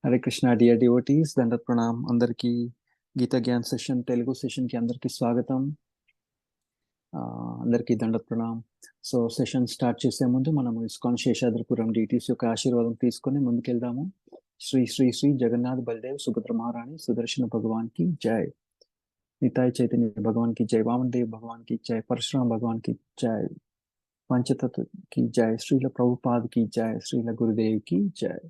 Hare Krishna dear devotees, దండ ప్రణామ్ అందరికీ. Gita Gyan session Telugu session కి అందరికీ స్వాగతం. అందరికీ దండ ప్రణామ్. సో సెషన్ స్టార్ట్ చేసే ముందు మనం ఇస్కాన్ శేషాద్రిపురం డీటీస్ యొక్క ఆశీర్వాదం తీసుకొని ముందుకెళ్దాము. శ్రీ శ్రీ శ్రీ జగన్నాథ్ బల్దేవ్ సుభద్ర మహారాణి సుదర్శన భగవాన్ కి జై. నితాయ్ చైతన్య భగవాన్ కి జై. వామన్ దేవ్ భగవాన్ కి జై. పరశురాम భగవాన్ కి జై. పంచతత్వ కి జై. శ్రీల ప్రభుపాద్ కి జై. శ్రీల గురుదేవ్ కి జై.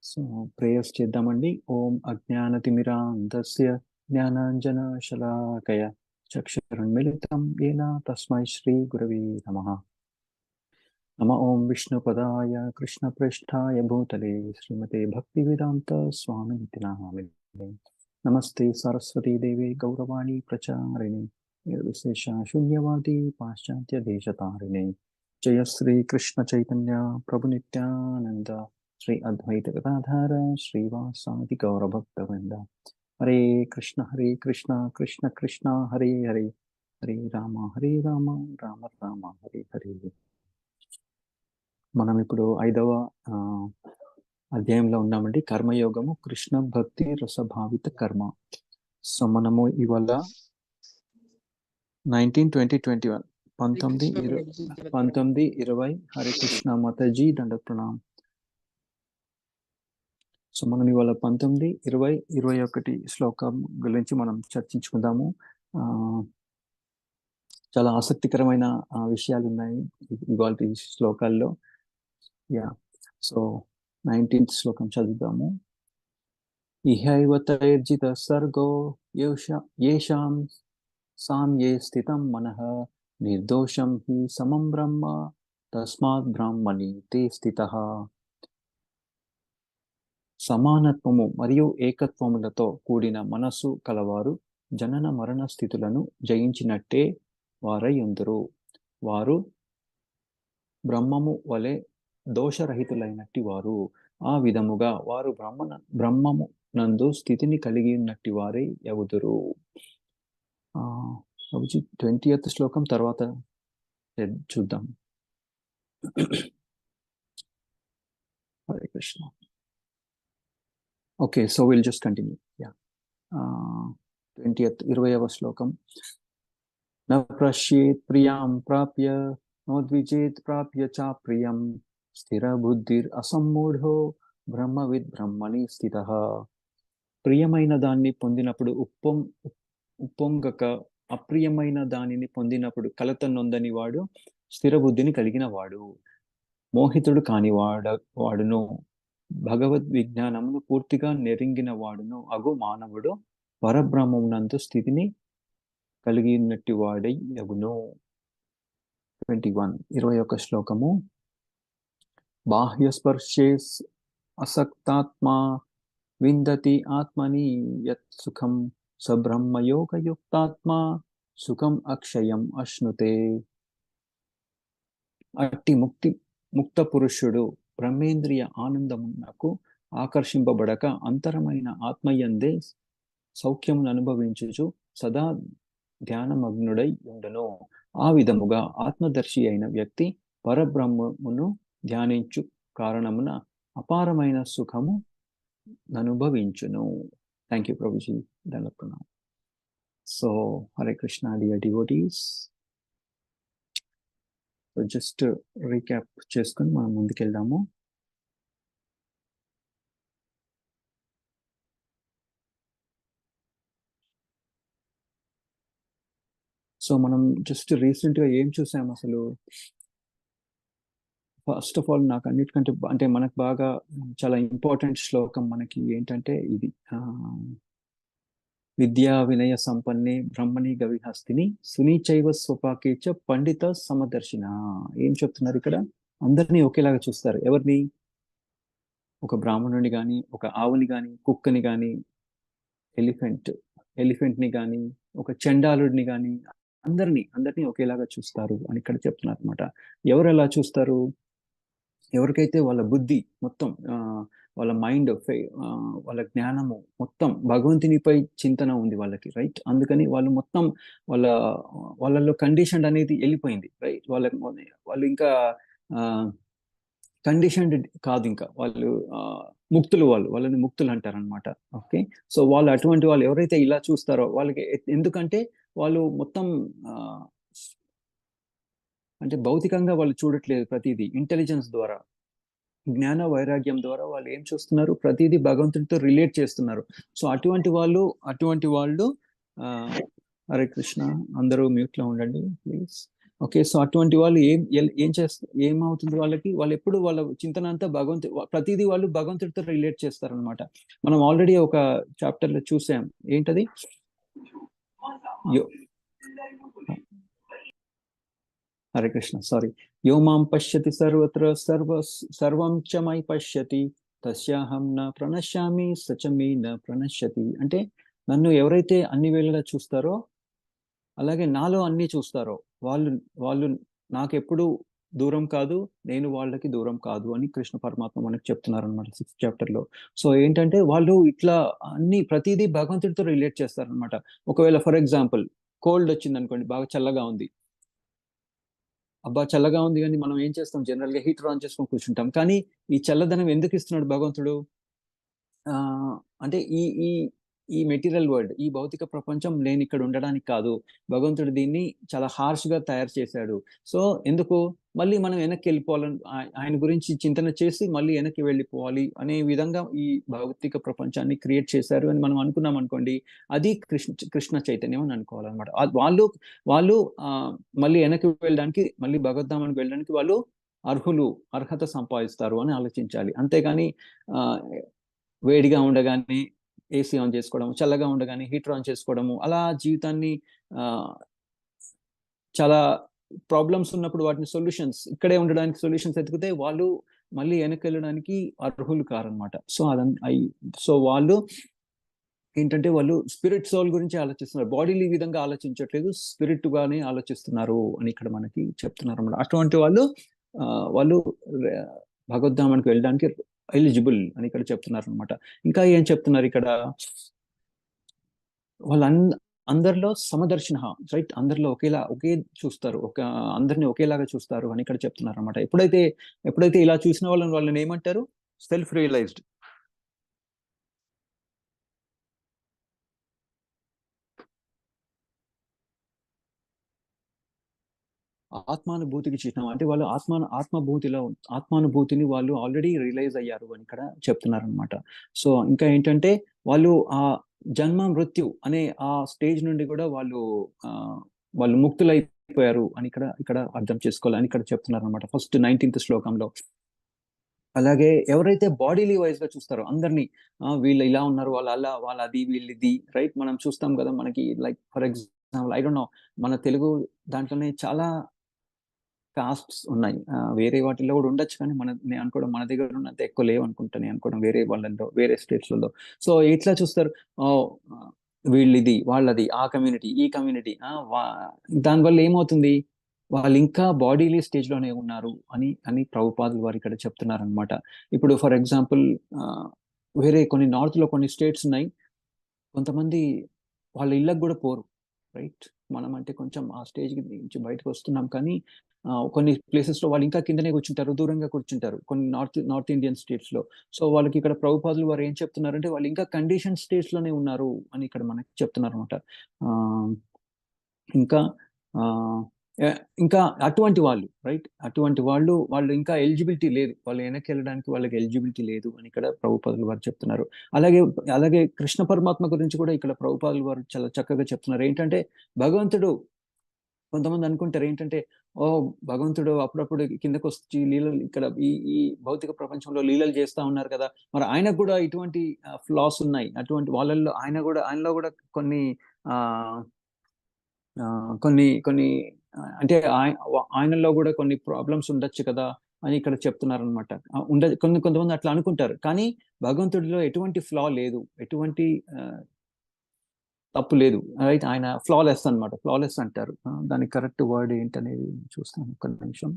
సో ప్రేయర్స్ చేద్దామండి. ఓం అజ్ఞానతిమిరాంధస్య జ్ఞానాంజన శలాకయ చక్షురున్మిళితం యేన తస్మై శ్రీ గురవే నమః. నమ ఓం విష్ణుపదాయ కృష్ణప్రేష్ఠాయ భూతలే శ్రీమతే భక్తివేదాంత స్వామినితి నామినే. నమస్తే సరస్వతీ దేవి గౌరవాణి ప్రచారిణి నిర్విశేష శూన్యవాది పాశ్చాత్య దేశతారిణి. జయ శ్రీ కృష్ణ చైతన్య ప్రభు నిత్యానంద శ్రీ అద్వైత గదాధార శ్రీవాసాది గౌరభక్తవృంద. హరే కృష్ణ కృష్ణ కృష్ణ హరే హరే, హరే రామ రామ రామ హరే హరే. మనం ఇప్పుడు 5వ అధ్యాయంలో ఉన్నామండి. కర్మయోగము, కృష్ణ భక్తి రసభావిత కర్మ. సో మనము ఇవాళ 19-20-21 19-20 హరే కృష్ణ మాతాజీ దండ ప్రణామ్. సో మనం ఇవాళ 19-20-21 శ్లోకం గురించి మనం చర్చించుకుందాము. చాలా ఆసక్తికరమైన విషయాలు ఉన్నాయి ఇవాళ శ్లోకాల్లో. సో 19th శ్లోకం చదువుదాము. ఇహైవ తైర్జిత సర్గో యేషాం సామ్యే స్థితం మనః నిర్దోషం హి సమం బ్రహ్మ తస్మాత్ బ్రాహ్మణి తే స్థితః. సమానత్వము మరియు ఏకత్వములతో కూడిన మనస్సు కలవారు జనన మరణ స్థితులను జయించినట్టే వారై ఉందురు. వారు బ్రహ్మము వలె దోషరహితులైనట్టి వారు. ఆ విధముగా వారు బ్రహ్మము నందు స్థితిని కలిగి ఉన్నట్టి వారే యగుదురు. 20th శ్లోకం తర్వాత చూద్దాం. Hare Krishna. Okay, so will just continue. 20వ శ్లోకం. న ప్రశ్యేత్ ప్రియాం ప్రాప్య నోద్విజేత్ ప్రాప్య చ ప్రియం స్థిర బుద్ధిర్ అసమ్మూఢో బ్రహ్మవిద్ బ్రహ్మణి స్థితః. ప్రియమైన దాన్ని పొందినప్పుడు ఉప్పొంగక, అప్రియమైన దానిని పొందినప్పుడు కలత నొందని వాడు స్థిర బుద్ధిని కలిగిన వాడు. మోహితుడు కాని వాడును, భగవద్ విజ్ఞానమును పూర్తిగా నెరింగిన వాడును అగు మానవుడు పరబ్రహ్మమునందు స్థితిని కలిగినట్టి వాడై యగును. 21 శ్లోకము. బాహ్యస్పర్శే అసక్తాత్మా విందతి ఆత్మని యత్ సుఖం సబ్రహ్మయోగయుక్తాత్మా సుఖం అక్షయం అశ్నుతే. అట్టి ముక్త పురుషుడు బ్రహ్మేంద్రియ ఆనందమునకు ఆకర్షింపబడక అంతరమైన ఆత్మయందే సౌఖ్యమును అనుభవించుచు సదా ధ్యానమగ్నుడై ఉండును. ఆ విధముగా ఆత్మదర్శి అయిన వ్యక్తి పరబ్రహ్మమును ధ్యానించు కారణమున అపారమైన సుఖము అనుభవించును. Thank you Prabhuji. ధన్యవాదాలు. So Hare Krishna dear devotees. Just recap చేసుకుని మనం ముందుకెళ్దాము. సో మనం జస్ట్ రీసెంట్గా ఏం చూసాం అసలు? ఫస్ట్ ఆఫ్ ఆల్ నాకు అన్నిటికంటే అంటే మనకు బాగా చాలా ఇంపార్టెంట్ శ్లోకం మనకి ఏంటంటే ఇది, విద్యా వినయ సంపన్నే బ్రహ్మణి గవిహస్తిని సునీచైవ స్వపాకేచ పండిత సమదర్శిన. ఏం చెప్తున్నారు ఇక్కడ? అందరినీ ఒకేలాగా చూస్తారు. ఎవరిని? ఒక బ్రాహ్మణుని కానీ, ఒక ఆవుని కానీ, కుక్కని కానీ, ఎలిఫెంట్ని కానీ, ఒక చండాలుడిని కానీ, అందరినీ ఒకేలాగా చూస్తారు అని ఇక్కడ చెప్తున్నారు అనమాట. ఎవరు ఎలా చూస్తారు? ఎవరికైతే వాళ్ళ బుద్ధి మొత్తం, వాళ్ళ మైండ్, వాళ్ళ జ్ఞానము మొత్తం భగవంతునిపై చింతన ఉంది వాళ్ళకి, రైట్? అందుకని వాళ్ళు మొత్తం వాళ్ళలో కండిషన్ అనేది వెళ్ళిపోయింది, రైట్? వాళ్ళు ఇంకా కండిషన్డ్ కాదు, ఇంకా వాళ్ళు ముక్తులు వాళ్ళని ముక్తులు అంటారనమాట. ఓకే. సో వాళ్ళు అటువంటి వాళ్ళు ఎవరైతే ఇలా చూస్తారో వాళ్ళకి ఎందుకంటే వాళ్ళు మొత్తం ఆ, అంటే భౌతికంగా వాళ్ళు చూడట్లేదు ప్రతిదీ, ఇంటెలిజెన్స్ ద్వారా, జ్ఞాన వైరాగ్యం ద్వారా వాళ్ళు ఏం చూస్తున్నారు, ప్రతిదీ భగవంతుడితో రిలేట్ చేస్తున్నారు. సో అటువంటి వాళ్ళు ఆ, హరే కృష్ణ, అందరూ మ్యూట్ లో ఉండండి ప్లీజ్. ఓకే. సో అటువంటి వాళ్ళు ఏం చేస్తారు, ఏమవుతుంది వాళ్ళకి, వాళ్ళు ఎప్పుడు వాళ్ళ చింతన అంతా ప్రతిదీ వాళ్ళు భగవంతుడితో రిలేట్ చేస్తారనమాట. మనం ఆల్రెడీ ఒక చాప్టర్ లో చూసాం. ఏంటది? యో హరే కృష్ణ, సారీ. యో మాం పశ్యతి సర్వత్ర సర్వం చ మై పశ్యతి తస్యాహం న ప్రణశ్యామి సచ మే న ప్రణశ్యతి. అంటే నన్ను ఎవరైతే అన్ని వేళలా చూస్తారో, అలాగే నాలో అన్ని చూస్తారో, వాళ్ళు వాళ్ళు నాకెప్పుడు దూరం కాదు, నేను వాళ్ళకి దూరం కాదు అని కృష్ణ పరమాత్మ మనకు చెప్తున్నారు అనమాట 6th చాప్టర్ లో. సో ఏంటంటే వాళ్ళు ఇట్లా అన్ని ప్రతిదీ భగవంతుడితో రిలేట్ చేస్తారనమాట. ఒకవేళ ఫర్ ఎగ్జాంపుల్ కోల్డ్ వచ్చింది అనుకోండి, బాగా చల్లగా ఉంది, అబ్బా చల్లగా ఉంది కానీ మనం ఏం చేస్తాం, జనరల్ గా హీటర్ ఆన్ చేసుకొని కూర్చుంటాం. కానీ ఈ చల్లదనం ఎందుకు ఇస్తున్నాడు భగవంతుడు? ఆ అంటే ఈ ఈ ఈ మెటీరియల్ వరల్డ్, ఈ భౌతిక ప్రపంచం నేను ఇక్కడ ఉండడానికి కాదు, భగవంతుడు దీన్ని చాలా హార్ష్ గా తయారు చేశాడు. సో ఎందుకు మళ్ళీ మనం వెనక్కి వెళ్ళిపోవాలని, ఆయన గురించి చింతన చేసి మళ్ళీ వెనక్కి వెళ్ళిపోవాలి అనే విధంగా ఈ భౌతిక ప్రపంచాన్ని క్రియేట్ చేశారు అని మనం అనుకున్నాం అనుకోండి, అది కృష్ణ చైతన్యం అని అనుకోవాలన్నమాట. వాళ్ళు వాళ్ళు ఆ మళ్ళీ వెనక్కి వెళ్ళడానికి, మళ్ళీ భగవద్ధామానికి వెళ్ళడానికి వాళ్ళు అర్హత సంపాదిస్తారు అని ఆలోచించాలి. అంతేగాని ఆ వేడిగా ఉండగానే ఏసీ ఆన్ చేసుకోవడం, చల్లగా ఉండగానే హీటర్ ఆన్ చేసుకోవడము, అలా జీవితాన్ని ఆ చాలా ప్రాబ్లమ్స్ ఉన్నప్పుడు వాటిని ఇక్కడే ఉండడానికి సొల్యూషన్స్ ఎతికితే వాళ్ళు మళ్ళీ వెనక్కి వెళ్ళడానికి అర్హులు కారనమాట. సో వాళ్ళు ఏంటంటే వాళ్ళు స్పిరిట్ సోల్ గురించి ఆలోచిస్తున్నారు, బాడీలు ఈ విధంగా ఆలోచించట్లేదు, స్పిరిట్ గానే ఆలోచిస్తున్నారు అని ఇక్కడ మనకి చెప్తున్నారు అన్నమాట. అటువంటి వాళ్ళు భగవద్ధామానికి వెళ్ళడానికి ఎలిజిబుల్ అని ఇక్కడ చెప్తున్నారు అనమాట. ఇంకా ఏం చెప్తున్నారు ఇక్కడ, వాళ్ళ అందరిలో సమదర్శన, రైట్, అందరిలో ఒకే చూస్తారు, అందరిని ఒకేలాగా చూస్తారు అని ఇక్కడ చెప్తున్నారు అనమాట. ఎప్పుడైతే ఇలా చూసిన వాళ్ళని ఏమంటారు? Self realised. ఆత్మానుభూతికి చిహ్నం అంటే వాళ్ళు ఆత్మానుభూతిని వాళ్ళు ఆల్రెడీ రియలైజ్ అయ్యారు అని ఇక్కడ చెప్తున్నారు అనమాట. సో ఇంకా ఏంటంటే వాళ్ళు ఆ జన్మ మృత్యు అనే ఆ స్టేజ్ నుండి కూడా వాళ్ళు ముక్తులైపోయారు అని ఇక్కడ అర్థం చేసుకోవాలి అని ఇక్కడ చెప్తున్నారు అనమాట ఫస్ట్ 19th శ్లోకంలో. అలాగే ఎవరైతే బాడీలీ వైజ్ గా చూస్తారో అందరినీ, వీళ్ళు ఇలా ఉన్నారు, వాళ్ళ అది వీళ్ళు ఇది, రైట్, మనం చూస్తాం కదా, మనకి like for example I don't know, మన తెలుగు దాంట్లోనే చాలా కాస్ట్స్ ఉన్నాయి. వేరే వాటిల్లో కూడా ఉండొచ్చు కానీ నేను అనుకోవడం మన దగ్గర ఉన్నంత ఎక్కువ లేవు అనుకుంటా, నేను అనుకోవడం వేరే వాళ్ళలో, వేరే స్టేట్స్లలో. సో ఇట్లా చూస్తారు, వీళ్ళది వాళ్ళది, ఆ కమ్యూనిటీ ఈ కమ్యూనిటీ, దానివల్ల ఏమవుతుంది, వాళ్ళు ఇంకా బాడీలీ స్టేజ్ లోనే ఉన్నారు అని ప్రభుపాదులు వారు ఇక్కడ చెప్తున్నారు అనమాట. ఇప్పుడు ఫర్ ఎగ్జాంపుల్ వేరే కొన్ని నార్త్ లో కొన్ని స్టేట్స్ ఉన్నాయి, కొంతమంది వాళ్ళ ఇళ్ళకి కూడా పోరు, రైట్. మనం అంటే కొంచెం ఆ స్టేజ్ నుంచి బయటకు వస్తున్నాం కానీ కొన్ని ప్లేసెస్ లో వాళ్ళు ఇంకా కిందనే కూర్చుంటారు, దూరంగా కూర్చుంటారు, కొన్ని నార్త్ ఇండియన్ స్టేట్స్ లో. సో వాళ్ళకి ఇక్కడ ప్రభుపాదులు వారు ఏం చెప్తున్నారంటే వాళ్ళు ఇంకా కండిషన్ స్టేట్స్ లోనే ఉన్నారు అని ఇక్కడ మనకి చెప్తున్నారు అనమాట. ఇంకా ఆ ఇంకా అటువంటి వాళ్ళు, రైట్, వాళ్ళు ఇంకా ఎలిజిబిలిటీ లేదు, వాళ్ళు వెనక్కి వెళ్ళడానికి వాళ్ళకి ఎలిజిబిలిటీ లేదు అని ఇక్కడ ప్రభుపాదులు వారు చెప్తున్నారు. అలాగే కృష్ణ పరమాత్మ గురించి కూడా ఇక్కడ ప్రభుపాదులు వారు చాలా చక్కగా చెప్తున్నారు. ఏంటంటే భగవంతుడు, కొంతమంది అనుకుంటారు ఏంటంటే, ఓ భగవంతుడు అప్పుడప్పుడు కిందకు వచ్చి లీలలు, ఇక్కడ ఈ ఈ భౌతిక ప్రపంచంలో లీలలు చేస్తా ఉన్నారు కదా, మరి ఆయనకు కూడా ఇటువంటి ఫ్లాస్ ఉన్నాయి, అటువంటి ఆయనలో కూడా కొన్ని ఆ కొన్ని అంటే ఆయనలో కూడా కొన్ని ప్రాబ్లమ్స్ ఉండొచ్చు కదా అని ఇక్కడ చెప్తున్నారు అనమాట. కొంతమంది అట్లా అనుకుంటారు, కానీ భగవంతుడిలో ఎటువంటి ఫ్లా లేదు, ఎటువంటి తప్పు లేదు, రైట్. ఆయన ఫ్లాలెస్ అనమాట, ఫ్లాలెస్ అంటారు. దానికి కరెక్ట్ వర్డ్ ఏంటనేది చూస్తాను, ఒక్క నిమిషం.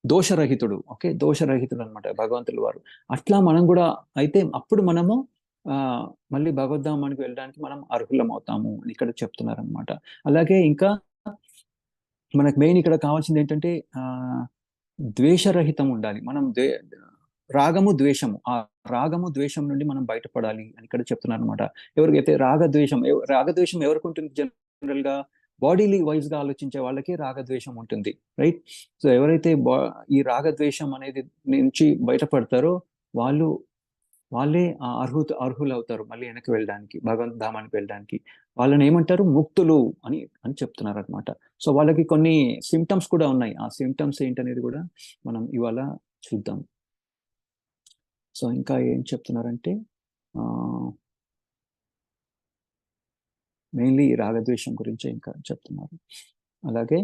దోషరహితుడు, ఓకే, దోషరహితుడు అనమాట భగవంతులు వారు. అట్లా మనం కూడా అయితే అప్పుడు మనము మళ్ళీ భగవద్ధామానికి వెళ్ళడానికి మనం అర్హులం అవుతాము అని ఇక్కడ చెప్తున్నారు అనమాట. అలాగే ఇంకా మనకు మెయిన్ ఇక్కడ కావాల్సింది ఏంటంటే ద్వేషరహితం ఉండాలి. మనం రాగము ద్వేషము, ఆ రాగము ద్వేషం నుండి మనం బయటపడాలి అని ఇక్కడ చెప్తున్నారు అనమాట. ఎవరికైతే రాగద్వేషం ఎవరికి ఉంటుంది? జనరల్ గా బాడీలీ వైజ్ గా ఆలోచించే వాళ్ళకి రాగద్వేషం ఉంటుంది, రైట్? సో ఎవరైతే ఈ రాగద్వేషం అనేది నుంచి బయటపడతారో వాళ్ళు వాళ్ళే అర్హులు అవుతారు మళ్ళీ వెనక్కి వెళ్ళడానికి, భగవంత్ ధామానికి వెళ్ళడానికి. వాళ్ళని ఏమంటారు? ముక్తులు అని అని చెప్తున్నారు అనమాట. సో వాళ్ళకి కొన్ని సిమ్టమ్స్ కూడా ఉన్నాయి. ఆ సిమ్టమ్స్ ఏంటనేది కూడా మనం ఇవాళ చూద్దాం. సో ఇంకా ఏం చెప్తున్నారంటే మెయిన్లీ రాగద్వేషం గురించి ఇంకా చెప్తున్నారు. అలాగే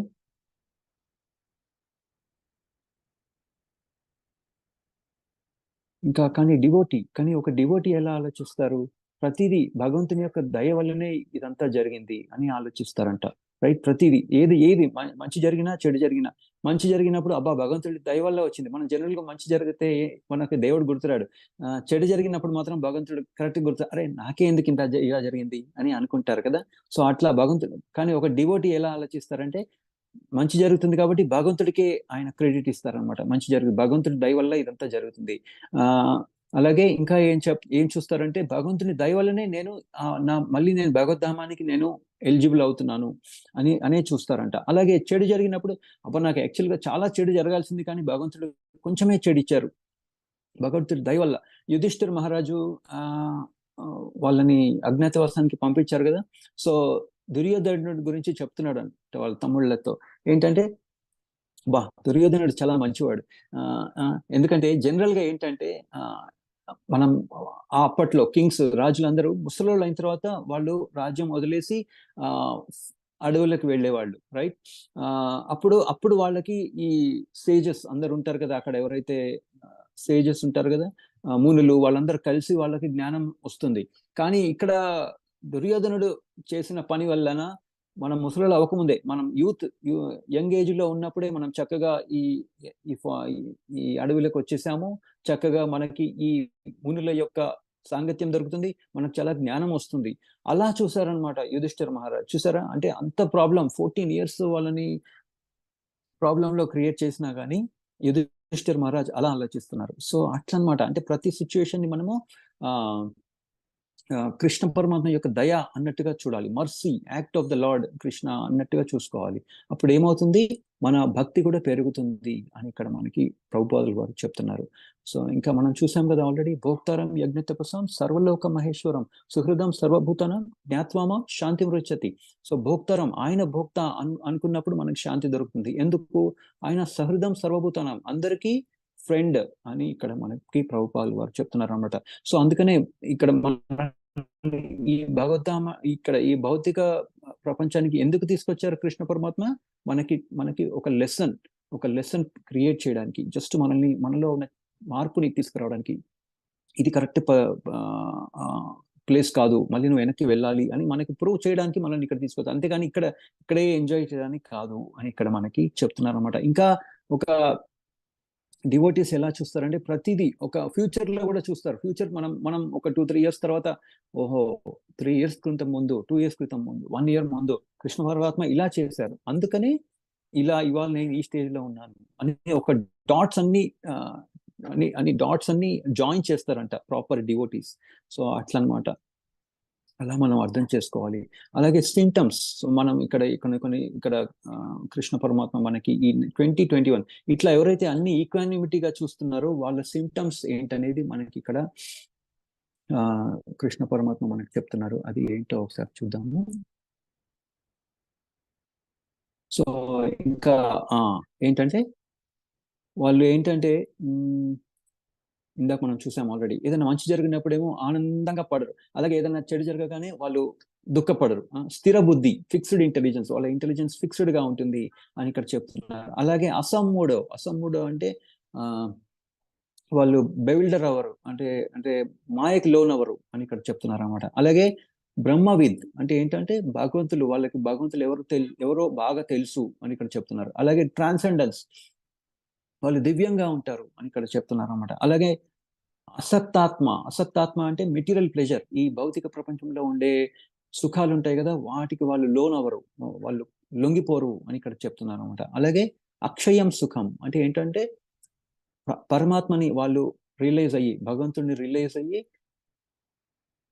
ఇంకా కానీ ఒక డివోటీ ఎలా ఆలోచిస్తారు? ప్రతిదీ భగవంతుని యొక్క దయ వల్లనే ఇదంతా జరిగింది అని ఆలోచిస్తారంట, రైట్? ప్రతిదీ ఏది మంచి జరిగినా చెడు జరిగినా, మంచి జరిగినప్పుడు అబ్బా భగవంతుడి దయ వల్ల వచ్చింది. మనం జనరల్ గా మంచి జరిగితే మనకి దేవుడు గుర్తురాడు. చెడు జరిగినప్పుడు మాత్రం భగవంతుడు కరెక్ట్ గుర్తు, అరే నాకే ఎందుకు ఇంత ఇలా జరిగింది అని అనుకుంటారు కదా. సో అట్లా భగవంతుడు, కానీ ఒక డివోటీ ఎలా ఆలోచిస్తారంటే మంచి జరుగుతుంది కాబట్టి భగవంతుడికే ఆయన క్రెడిట్ ఇస్తారనమాట. మంచి జరుగుతుంది, భగవంతుడి దయ వల్ల ఇదంతా జరుగుతుంది. ఆ అలాగే ఇంకా ఏం చూస్తారంటే భగవంతుని దయ వల్లనే నేను మళ్ళీ నేను భగవద్ధామానికి నేను ఎలిజిబుల్ అవుతున్నాను అనే చూస్తారంట. అలాగే చెడు జరిగినప్పుడు అప్పుడు నాకు యాక్చువల్ గా చాలా చెడు జరగాల్సింది కానీ భగవంతుడు కొంచెమే చెడు ఇచ్చారు, భగవంతుడి దయ వల్ల. యుధిష్ఠిర్ మహారాజు వాళ్ళని అజ్ఞాతవాసానికి పంపించారు కదా. సో దుర్యోధనుడి గురించి చెప్తున్నాడు అంటే వాళ్ళ తమ్ముళ్ళతో ఏంటంటే, దుర్యోధనుడు చాలా మంచివాడు. ఎందుకంటే జనరల్ గా ఏంటంటే మనం అప్పట్లో రాజులందరూ ముసలోళ్ళు అయిన తర్వాత వాళ్ళు రాజ్యం వదిలేసి అడవులకు వెళ్ళేవాళ్ళు, రైట్? అప్పుడు వాళ్ళకి ఈ సేజెస్ అందరు ఉంటారు కదా, అక్కడ ఎవరైతే సేజెస్ ఉంటారు కదా, మునులు, వాళ్ళందరూ కలిసి వాళ్ళకి జ్ఞానం వస్తుంది. కానీ ఇక్కడ దుర్యోధనుడు చేసిన పని వలన మనం ముసలు అవ్వకముందే, మనం యంగ్ ఏజ్ లో ఉన్నప్పుడే మనం చక్కగా ఈ అడవులకు వచ్చేసాము. చక్కగా మనకి ఈ మునుల యొక్క సాంగత్యం దొరుకుతుంది, మనకు చాలా జ్ఞానం వస్తుంది. అలా చూసారనమాట యుధిష్ఠిర్ మహారాజ్. చూసారా అంటే అంత ప్రాబ్లం 14 years వాళ్ళని ప్రాబ్లం లో క్రియేట్ చేసినా కానీ యుధిష్ఠిర్ మహారాజ్ అలా ఆలోచిస్తున్నారు. సో అట్లనమాట, అంటే ప్రతి సిచ్యువేషన్ ని మనము కృష్ణ పరమాత్మ యొక్క దయ అన్నట్టుగా చూడాలి. Mercy, act of the lord Krishna అన్నట్టుగా చూసుకోవాలి. అప్పుడు ఏమవుతుంది? మన భక్తి కూడా పెరుగుతుంది అని ఇక్కడ మనకి ప్రభుపాదులు వారు చెప్తున్నారు. సో ఇంకా మనం చూసాం కదా ఆల్రెడీ, భోక్తారం యజ్ఞ తపస్సం సర్వలోక మహేశ్వరం సుహృదం సర్వభూతనం జ్ఞాత్వామ శాంతి మృచ్చతి. సో భోక్తారం, ఆయన భోక్త అనుకున్నప్పుడు మనకి శాంతి దొరుకుతుంది. ఎందుకు? ఆయన సహృదం సర్వభూతనం, అందరికీ ఫ్రెండ్ అని ఇక్కడ మనకి ప్రభుపాదులు వారు చెప్తున్నారు అనమాట. సో అందుకనే ఇక్కడ ఈ భగవద్ధామ ఇక్కడ ఈ భౌతిక ప్రపంచానికి ఎందుకు తీసుకొచ్చారు కృష్ణ పరమాత్మ? మనకి ఒక లెసన్ క్రియేట్ చేయడానికి, జస్ట్ మనలో ఉన్న మార్పుని తీసుకురావడానికి. ఇది కరెక్ట్ ప్లేస్ కాదు, మళ్ళీ నువ్వు వెనక్కి వెళ్ళాలి అని మనకి ప్రూవ్ చేయడానికి మనల్ని ఇక్కడ తీసుకొచ్చారు. అంతేగాని ఇక్కడే ఎంజాయ్ చేయడానికి కాదు అని ఇక్కడ మనకి చెప్తున్నారు అనమాట. ఇంకా ఒక డివోటీస్ ఎలా చూస్తారంటే ప్రతిదీ ఒక ఫ్యూచర్ లో కూడా చూస్తారు. ఫ్యూచర్ మనం ఒక 2-3 years తర్వాత, ఓహో 3 years క్రితం ముందు, 2 years క్రితం ముందు, 1 year ముందు కృష్ణ పరమాత్మ ఇలా చేశారు, అందుకని ఇవాళ నేను ఈ స్టేజ్ లో ఉన్నాను అని ఒక డాట్స్ అన్ని డాట్స్ అన్ని జాయిన్ చేస్తారంట ప్రాపర్ డివోటీస్. సో అట్లా అనమాట, అలా మనం అర్థం చేసుకోవాలి. అలాగే సింటమ్స్, మనం ఇక్కడ కృష్ణ పరమాత్మ మనకి ఈ 2021 ఇట్లా ఎవరైతే అన్ని ఈక్వానిమిటీగా చూస్తున్నారో వాళ్ళ సింటమ్స్ ఏంటనేది మనకి ఇక్కడ కృష్ణ పరమాత్మ మనకి చెప్తున్నారు. అది ఏంటో ఒకసారి చూద్దాము. సో ఇంకా ఏంటంటే వాళ్ళు ఏంటంటే ఇందాక మనం చూసాం ఆల్రెడీ, ఏదైనా మంచి జరిగినప్పుడేమో ఆనందంగా పడరు, అలాగే ఏదైనా చెడు జరగగానే వాళ్ళు దుఃఖపడరు. స్థిర బుద్ధి, ఫిక్స్డ్ ఇంటెలిజెన్స్, వాళ్ళ ఇంటెలిజెన్స్ ఫిక్స్డ్ గా ఉంటుంది అని ఇక్కడ చెప్తున్నారు. అలాగే అసమ్మూడో అంటే వాళ్ళు బెవిల్డర్ అవ్వరు, అంటే మాయకి లోన్ అవ్వరు అని ఇక్కడ చెప్తున్నారు అనమాట. అలాగే బ్రహ్మవిద్ అంటే ఏంటంటే వాళ్ళకి భగవంతులు ఎవరో బాగా తెలుసు అని ఇక్కడ చెప్తున్నారు. అలాగే ట్రాన్సెండెన్స్, వాళ్ళు దివ్యంగా ఉంటారు అని ఇక్కడ చెప్తున్నారు అనమాట. అలాగే అసక్తాత్మ అంటే మెటీరియల్ ప్లెజర్, ఈ భౌతిక ప్రపంచంలో ఉండే సుఖాలు ఉంటాయి కదా, వాటికి వాళ్ళు లోన్ అవ్వరు, వాళ్ళు లొంగిపోరు అని ఇక్కడ చెప్తున్నారు అనమాట. అలాగే అక్షయం సుఖం అంటే ఏంటంటే పరమాత్మని వాళ్ళు రియలైజ్ అయ్యి, భగవంతుడిని రియలైజ్ అయ్యి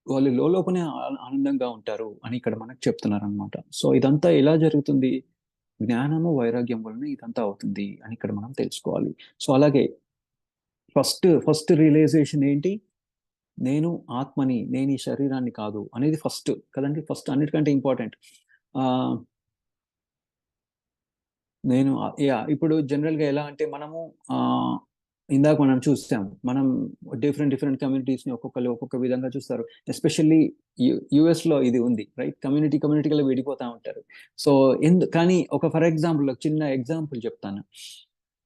వాళ్ళు లోపలనే ఆనందంగా ఉంటారు అని ఇక్కడ మనకు చెప్తున్నారు అనమాట. సో ఇదంతా ఎలా జరుగుతుంది? జ్ఞానము వైరాగ్యం వలన ఇదంతా అవుతుంది అని ఇక్కడ మనం తెలుసుకోవాలి. సో అలాగే ఫస్ట్ రియలైజేషన్ ఏంటి? నేను ఆత్మని, నేను ఈ శరీరాన్ని కాదు అనేది ఫస్ట్ కదండి. ఫస్ట్ అన్నిటికంటే ఇంపార్టెంట్. నేను ఇప్పుడు జనరల్గా ఎలా అంటే మనము ఇందాక మనం చూసాం, మనం డిఫరెంట్ కమ్యూనిటీస్ని ఒక్కొక్కరు ఒక్కొక్క విధంగా చూస్తారు. ఎస్పెషల్లీ యుఎస్ లో ఇది ఉంది, రైట్? కమ్యూనిటీగా విడిపోతా ఉంటారు. సో కానీ ఫర్ ఎగ్జాంపుల్ చిన్న ఎగ్జాంపుల్ చెప్తాను.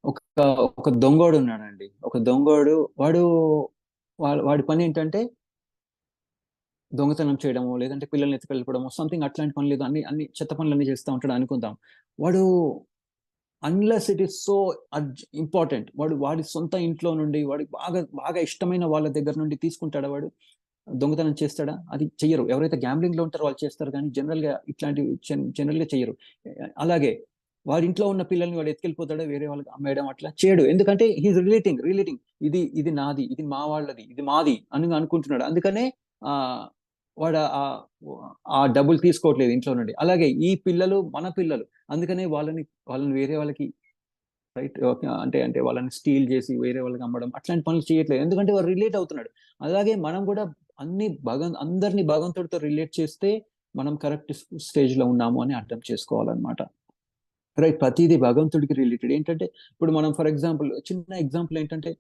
ఒక ఒక దొంగోడు ఉన్నాడండి. ఒక దొంగోడు, వాడి పని ఏంటంటే దొంగతనం చేయడము, లేదంటే పిల్లల్ని ఎత్తుకెళ్ళిపోవడము, సంథింగ్ అట్లాంటి పనులు, లేదు అన్ని చెత్త పనులన్నీ చేస్తూ ఉంటాడు అనుకుందాం. వాడు unless it is so important, వాడి సొంత ఇంట్లో నుండి వాడికి బాగా బాగా ఇష్టమైన వాళ్ళ దగ్గర నుండి తీసుకుంటాడా వాడు? దొంగతనం చేస్తాడా? అది చెయ్యరు. ఎవరైతే గ్యాంబ్లింగ్ లో ఉంటారో వాళ్ళు చేస్తారు, కానీ జనరల్ గా చెయ్యరు. అలాగే వాడి ఇంట్లో ఉన్న పిల్లల్ని వాడు ఎత్తుకెళ్ళిపోతాడా, వేరే వాళ్ళకి అమ్మేయడం అట్లా చేయడు. ఎందుకంటే హీఈస్ రిలేటింగ్ ఇది నాది, ఇది మా వాళ్ళది, ఇది మాది అని అనుకుంటున్నాడు. అందుకనే ఆ వాడు ఆ డబ్బులు తీసుకోవట్లేదు ఇంట్లో నుండి. అలాగే ఈ పిల్లలు మన పిల్లలు, అందుకనే వాళ్ళని వేరే వాళ్ళకి, రైట్, అంటే వాళ్ళని స్టీల్ చేసి వేరే వాళ్ళకి అమ్మడం అట్లాంటి పనులు చేయట్లేదు. ఎందుకంటే వాడు రిలేట్ అవుతున్నాడు. అలాగే మనం కూడా అందరినీ భగవంతుడితో రిలేట్ చేస్తే మనం కరెక్ట్ స్టేజ్ లో ఉన్నాము అని అర్థం చేసుకోవాలన్నమాట. రైట్, ప్రతిదీ భగవంతుడికి రిలేటెడ్. ఏంటంటే ఇప్పుడు మనం ఫర్ ఎగ్జాంపుల్, చిన్న ఎగ్జాంపుల్ ఏంటంటే,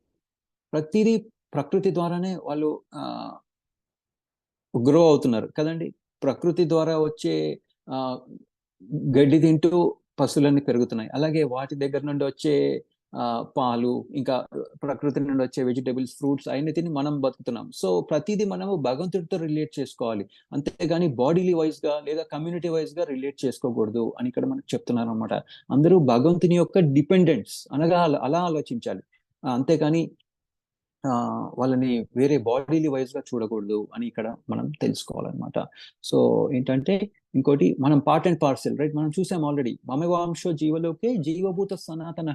ప్రతిదీ ప్రకృతి ద్వారానే వాళ్ళు గ్రో అవుతున్నారు కదండి. ప్రకృతి ద్వారా వచ్చే గడ్డి తింటూ పశువులన్నీ పెరుగుతున్నాయి. అలాగే వాటి దగ్గర నుండి వచ్చే పాలు, ఇంకా ప్రకృతి నుండి వచ్చే వెజిటేబుల్స్, ఫ్రూట్స్ అవన్నీ తిని మనం బతుకుతున్నాం. సో ప్రతిదీ మనము భగవంతుడితో రిలేట్ చేసుకోవాలి, అంతేగాని బాడీలీ వైజ్ గా లేదా కమ్యూనిటీ వైజ్ గా రిలేట్ చేసుకోకూడదు అని ఇక్కడ మనకు చెప్తున్నారు అనమాట. అందరూ భగవంతుని యొక్క డిపెండెంట్స్ అనగా అలా ఆలోచించాలి, అంతేకాని వాళ్ళని వేరే బాడీలీ వైజ్ గా చూడకూడదు అని ఇక్కడ మనం తెలుసుకోవాలన్నమాట. సో ఏంటంటే, ఇంకోటి మనం పార్ట్ అండ్ పార్సెల్, రైట్? మనం చూసాం ఆల్రెడీ, మమవాంశో జీవలోకే జీవభూత సనాతన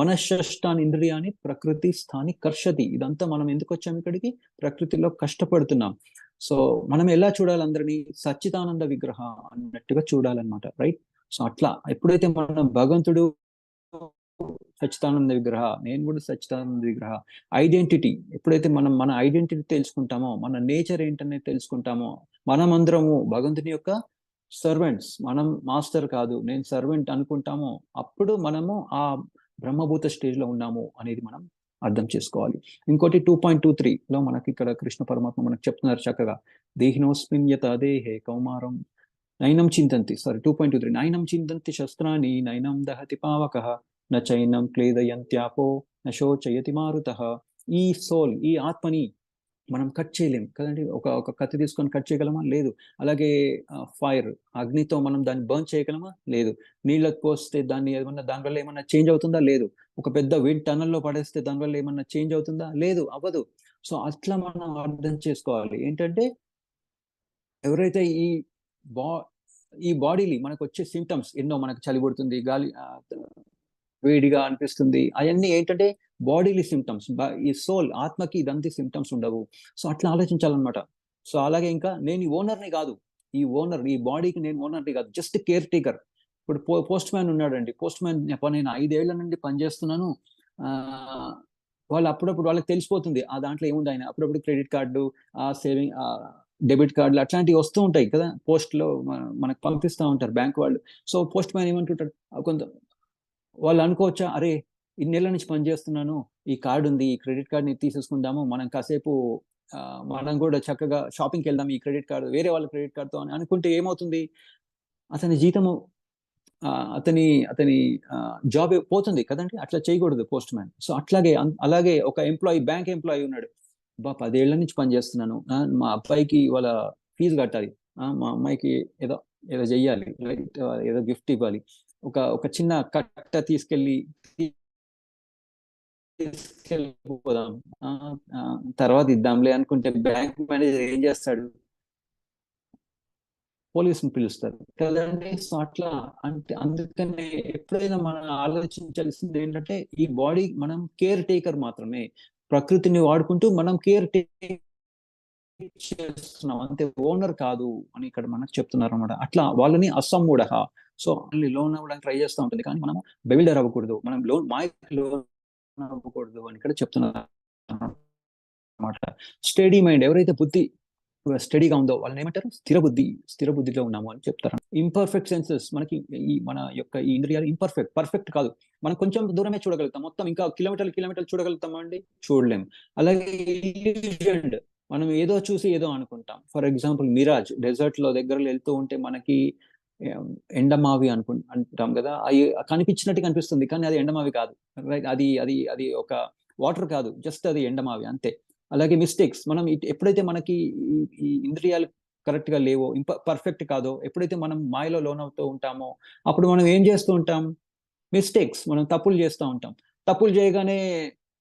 మనశ్శష్టాన్ ఇంద్రియాన్ని ప్రకృతి స్థాని కర్షతి. ఇదంతా మనం ఎందుకు వచ్చాం ఇక్కడికి? ప్రకృతిలో కష్టపడుతున్నాం. సో మనం ఎలా చూడాలి? అందరినీ సచ్చిదానంద విగ్రహ అన్నట్టుగా చూడాలన్నమాట, రైట్? సో అట్లా ఎప్పుడైతే మనం భగవంతుడు సచ్చిదానంద విగ్రహ, నేను కూడా సచ్చిదానంద విగ్రహ, ఐడెంటిటీ, ఎప్పుడైతే మనం మన ఐడెంటిటీ తెలుసుకుంటామో, మన నేచర్ ఏంటనేది తెలుసుకుంటామో, మనమందరము భగవంతుని యొక్క సర్వెంట్స్, మనం మాస్టర్ కాదు, నేను సర్వెంట్ అనుకుంటామో, అప్పుడు మనము ఆ బ్రహ్మభూత స్టేజ్ లో ఉన్నాము అనేది మనం అర్థం చేసుకోవాలి. ఇంకోటి 2.23 మనకి ఇక్కడ కృష్ణ పరమాత్మ మనకు చెప్తున్నారు చక్కగా, దేహినోస్మిన్ యత దేహే కౌమారం నైనం చింతంతి, 2.23, నైనం చింతంతి శస్త్రాన్ని నైనం దహతి పావకః నైనం క్లేదయంత్యాపో నశోచయతి మారుతః. ఈ సోల్, ఈ ఆత్మని మనం కట్ చేయలేం కదండి. ఒక కత్తి తీసుకొని కట్ చేయగలమా? లేదు. అలాగే ఫైర్, అగ్నితో మనం దాన్ని బర్న్ చేయగలమా? లేదు. నీళ్ళకి పోస్తే దానివల్ల ఏమన్నా చేంజ్ అవుతుందా? లేదు. ఒక పెద్ద విండ్ టనల్లో పడేస్తే దానివల్ల ఏమన్నా చేంజ్ అవుతుందా? లేదు, అవ్వదు. సో అట్లా మనం అర్థం చేసుకోవాలి. ఏంటంటే ఎవరైతే బా ఈ బాడీని మనకు వచ్చే సిమ్టమ్స్ ఎన్నో, మనకు చలి పుడుతుంది, గాలి వేడిగా అనిపిస్తుంది, అవన్నీ ఏంటంటే బాడీలీ సిమ్టమ్స్. ఈ సోల్, ఆత్మకి ఇదంతా సిమ్టమ్స్ ఉండవు. సో అట్లా ఆలోచించాలన్నమాట. సో అలాగే ఇంకా నేను ఈ ఓనర్ని కాదు, ఈ బాడీకి నేను ఓనర్ని కాదు, జస్ట్ కేర్ టేకర్. ఇప్పుడు పోస్ట్ మ్యాన్ ఉన్నాడండి. పోస్ట్ మ్యాన్ నేను 5 ఏళ్ల నుండి పనిచేస్తున్నాను. వాళ్ళు అప్పుడప్పుడు వాళ్ళకి తెలిసిపోతుంది ఆ దాంట్లో ఏముంది. ఆయన అప్పుడప్పుడు క్రెడిట్ కార్డు, సేవింగ్, డెబిట్ కార్డులు అట్లాంటివి వస్తూ ఉంటాయి కదా, పోస్ట్ లో మనకు పంపిస్తూ ఉంటారు బ్యాంక్ వాళ్ళు. సో పోస్ట్ మ్యాన్ ఏమంటుంటాడు, వాళ్ళు అనుకోవచ్చా, అరే ఇన్నేళ్ల నుంచి పనిచేస్తున్నాను, ఈ కార్డు ఉంది, ఈ క్రెడిట్ కార్డ్ని తీసేసుకుందాము, మనం కాసేపు మనం కూడా చక్కగా షాపింగ్కి వెళ్దాం ఈ క్రెడిట్ కార్డు, వేరే వాళ్ళ క్రెడిట్ కార్డుతో అని అనుకుంటే ఏమవుతుంది? అతని జీతము, అతని అతని జాబ్ పోతుంది కదండి. అట్లా చేయకూడదు పోస్ట్ మ్యాన్. సో అలాగే ఒక బ్యాంక్ ఎంప్లాయీ ఉన్నాడు. 10 ఏళ్ల నుంచి పనిచేస్తున్నాను, మా అబ్బాయికి వాళ్ళ ఫీజు కట్టాలి, మా అమ్మాయికి ఏదో ఏదో చెయ్యాలి, రైట్, ఏదో గిఫ్ట్ ఇవ్వాలి, ఒక చిన్న కట్ట తీసుకెళ్ళిపోదాం, తర్వాత ఇద్దాంలే అనుకుంటే బ్యాంక్ మేనేజర్ ఏం చేస్తాడు? పోలీసుని పిలుస్తారు కదండి. సో అట్లా అంటే అందుకనే ఎప్పుడైనా మనం ఆలోచించాల్సింది ఏంటంటే, ఈ బాడీ మనం కేర్ టేకర్ మాత్రమే. ప్రకృతిని వాడుకుంటూ మనం కేర్ చేస్తున్నాం అంతే, ఓనర్ కాదు అని ఇక్కడ మనకు చెప్తున్నారు అనమాట. అట్లా వాళ్ళని అసమ్ముడ, సో లోన్ అవ్వడానికి ట్రై చేస్తూ ఉంటుంది, కానీ మనం బిల్డర్ అవ్వకూడదు, మనం మాయకు లోన్ అవ్వకూడదు అని ఇక్కడ చెప్తున్నారు అనమాట. స్టడీ మైండ్, ఎవరైతే బుద్ధి స్టడీగా ఉందో వాళ్ళని ఏమంటారు, స్థిర బుద్ధిలో ఉన్నాము అని చెప్తారు. ఇంపర్ఫెక్ట్ సెన్సెస్, మనకి ఈ మన యొక్క ఈ ఇంద్రియాలు పర్ఫెక్ట్ కాదు. మనం కొంచెం దూరమే చూడగలుగుతాం, మొత్తం ఇంకా కిలోమీటర్లు చూడగలుగుతామా అండి? చూడలేం. అలాగే illusioned, మనం ఏదో చూసి ఏదో అనుకుంటాం. ఫర్ ఎగ్జాంపుల్ మిరాజ్, డెజర్ట్ లో దగ్గరలో వెళ్తూ ఉంటే మనకి ఎండమావి అంటాం కదా, అవి కనిపించినట్టు కనిపిస్తుంది, కానీ అది ఎండమావి కాదు, రైట్? అది అది అది ఒక వాటర్ కాదు, జస్ట్ అది ఎండమావి అంతే. అలాగే మిస్టేక్స్, మనం ఎప్పుడైతే మనకి ఈ ఇంద్రియాలు కరెక్ట్ గా లేవో, పర్ఫెక్ట్ కాదో, ఎప్పుడైతే మనం మాయలో లోనవుతూ ఉంటామో, అప్పుడు మనం ఏం చేస్తూ ఉంటాం? మిస్టేక్స్, మనం తప్పులు చేస్తూ ఉంటాం. తప్పులు చేయగానే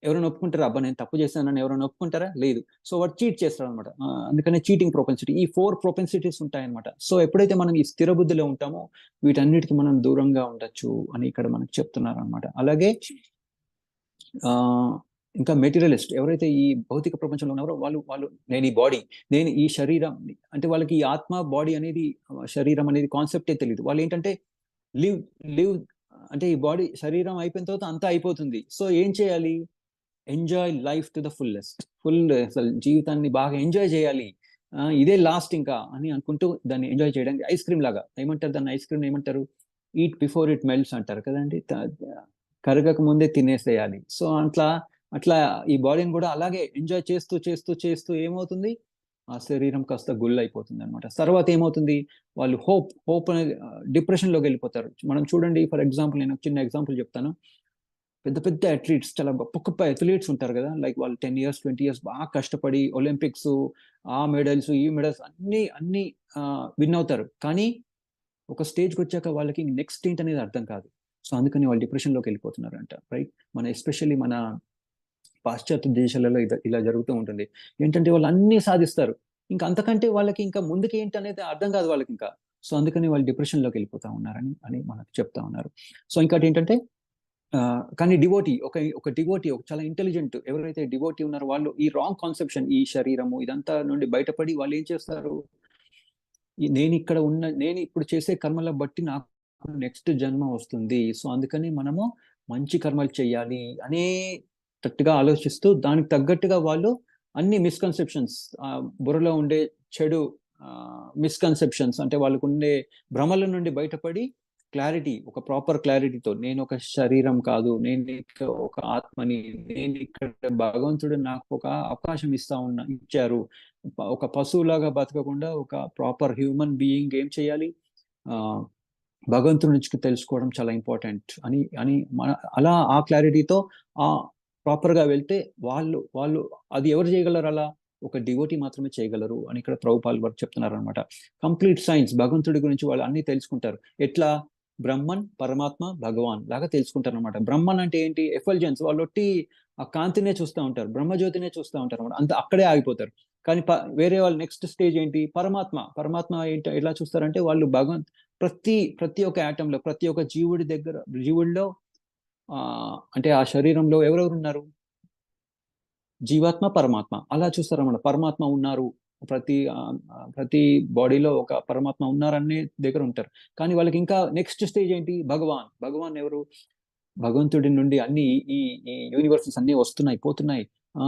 ఎవరైనా ఒప్పుకుంటారా? అబ్బా నేను తప్పు చేశానని ఎవరైనా ఒప్పుకుంటారా? లేదు. సో వాడు చీట్ చేస్తాడు అనమాట. అందుకనే చీటింగ్ ప్రొపెన్సిటీ, ఈ 4 ప్రొపెన్సిటీస్ ఉంటాయన్నమాట. సో ఎప్పుడైతే మనం ఈ స్థిర బుద్ధిలో ఉంటామో వీటన్నిటికీ మనం దూరంగా ఉండొచ్చు అని ఇక్కడ మనకు చెప్తున్నారు అనమాట. అలాగే ఆ ఇంకా మెటీరియలిస్ట్, ఎవరైతే ఈ భౌతిక ప్రపంచంలో ఉన్నారో వాళ్ళు నేను ఈ బాడీ, నేను ఈ శరీరం, అంటే వాళ్ళకి ఈ ఆత్మ బాడీ అనేది, శరీరం అనేది కాన్సెప్టే తెలియదు. వాళ్ళు ఏంటంటే లివ్ లివ్ అంటే ఈ బాడీ శరీరం అయిపోయిన తర్వాత అంతా అయిపోతుంది. సో ఏం చేయాలి? Enjoy life to the full, అసలు జీవితాన్ని బాగా ఎంజాయ్ చేయాలి, ఇదే లాస్ట్ ఇంకా అని అనుకుంటూ దాన్ని ఎంజాయ్ చేయడానికి ఐస్ క్రీమ్ లాగా, ఏమంటారు దాన్ని, ఐస్ క్రీమ్ ఏమంటారు? ఈట్ బిఫోర్ ఇట్ మెల్ట్స్ అంటారు కదండి, కరగక ముందే తినేసేయాలి. సో అట్లా అట్లా ఈ బాడీని కూడా అలాగే ఎంజాయ్ చేస్తూ చేస్తూ చేస్తూ ఏమవుతుంది, ఆ శరీరం కాస్త గుళ్ళు అయిపోతుంది అనమాట. తర్వాత ఏమవుతుంది, వాళ్ళు హోప్ అనేది డిప్రెషన్ లోకి వెళ్ళిపోతారు. మనం చూడండి, ఫర్ ఎగ్జాంపుల్ నేను ఒక చిన్న ఎగ్జాంపుల్ చెప్తాను. పెద్ద పెద్ద అథ్లీట్స్, చాలా గొప్ప గొప్ప అథ్లీట్స్ ఉంటారు కదా, లైక్ వాళ్ళు 10 ఇయర్స్ 20 ఇయర్స్ బాగా కష్టపడి ఒలింపిక్స్, ఆ మెడల్స్ ఈ మెడల్స్ అన్ని అన్ని విన్ అవుతారు, కానీ ఒక స్టేజ్కి వచ్చాక వాళ్ళకి నెక్స్ట్ ఏంటి అనేది అర్థం కాదు. సో అందుకని వాళ్ళు డిప్రెషన్ లోకి వెళ్ళిపోతున్నారు అంట, రైట్? ఎస్పెషల్లీ మన పాశ్చాత్య దేశాలలో ఇలా జరుగుతూ ఉంటుంది. ఏంటంటే వాళ్ళు అన్ని సాధిస్తారు, ఇంకా అంతకంటే వాళ్ళకి ఇంకా ముందుకు ఏంటి అనేది అర్థం కాదు వాళ్ళకి ఇంకా. సో అందుకని వాళ్ళు డిప్రెషన్ లోకి వెళ్ళిపోతా ఉన్నారని మనకు చెప్తా ఉన్నారు. సో ఇంకోటి ఏంటంటే కానీ డివోటీ, ఒక డివోటీ, ఒక చాలా ఇంటెలిజెంట్, ఎవరైతే డివోటీ ఉన్నారో వాళ్ళు ఈ రాంగ్ కాన్సెప్షన్, ఈ శరీరము ఇదంతా నుండి బయటపడి వాళ్ళు ఏం చేస్తారు, నేను ఇప్పుడు చేసే కర్మల బట్టి నాకు నెక్స్ట్ జన్మ వస్తుంది, సో అందుకని మనము మంచి కర్మలు చేయాలి అనే తట్టుగా ఆలోచిస్తూ దానికి తగ్గట్టుగా వాళ్ళు అన్ని మిస్కన్సెప్షన్స్, బుర్రలో ఉండే చెడు మిస్కన్సెప్షన్స్, అంటే వాళ్ళకు ఉండే భ్రమల నుండి బయటపడి క్లారిటీ, ఒక ప్రాపర్ క్లారిటీతో, నేను ఒక శరీరం కాదు, నేను ఒక ఆత్మని, నేను ఇక్కడ భగవంతుడు నాకు ఒక అవకాశం ఇచ్చారు, ఒక పశువులాగా బతకకుండా ఒక ప్రాపర్ హ్యూమన్ బీయింగ్ ఏం చేయాలి, ఆ భగవంతుడి నుంచి తెలుసుకోవడం చాలా ఇంపార్టెంట్ అని అని మన అలా ఆ క్లారిటీతో ఆ ప్రాపర్ గా వెళ్తే వాళ్ళు అది ఎవరు చేయగలరు, అలా ఒక డివోటీ మాత్రమే చేయగలరు అని ఇక్కడ ప్రభుపాల్ వారు చెప్తున్నారు అనమాట. కంప్లీట్ సైన్స్, భగవంతుడి గురించి వాళ్ళు అన్ని తెలుసుకుంటారు. ఎట్లా? బ్రహ్మన్, పరమాత్మ, భగవాన్ లాగా తెలుసుకుంటారు అనమాట. బ్రహ్మన్ అంటే ఏంటి? ఎఫల్జెన్స్, వాళ్ళు ఒట్టి ఆ కాంతినే చూస్తూ ఉంటారు, బ్రహ్మజ్యోతినే చూస్తూ ఉంటారు అనమాట, అంత అక్కడే ఆగిపోతారు. కానీ వేరే వాళ్ళు నెక్స్ట్ స్టేజ్ ఏంటి? పరమాత్మ ఏంటి, ఎలా చూస్తారంటే వాళ్ళు ప్రతి ఒక్క ఆటంలో, ప్రతి ఒక్క జీవుడిలో అంటే ఆ శరీరంలో ఎవరెవరు ఉన్నారు? జీవాత్మ, పరమాత్మ, అలా చూస్తారన్నమాట. పరమాత్మ ఉన్నారు, ప్రతి బాడీలో ఒక పరమాత్మ ఉన్నారనే దగ్గర ఉంటారు. కానీ వాళ్ళకి ఇంకా నెక్స్ట్ స్టేజ్ ఏంటి? భగవాన్ ఎవరు? భగవంతుడి నుండి అన్ని ఈ ఈ యూనివర్సెస్ అన్ని వస్తున్నాయి పోతున్నాయి, ఆ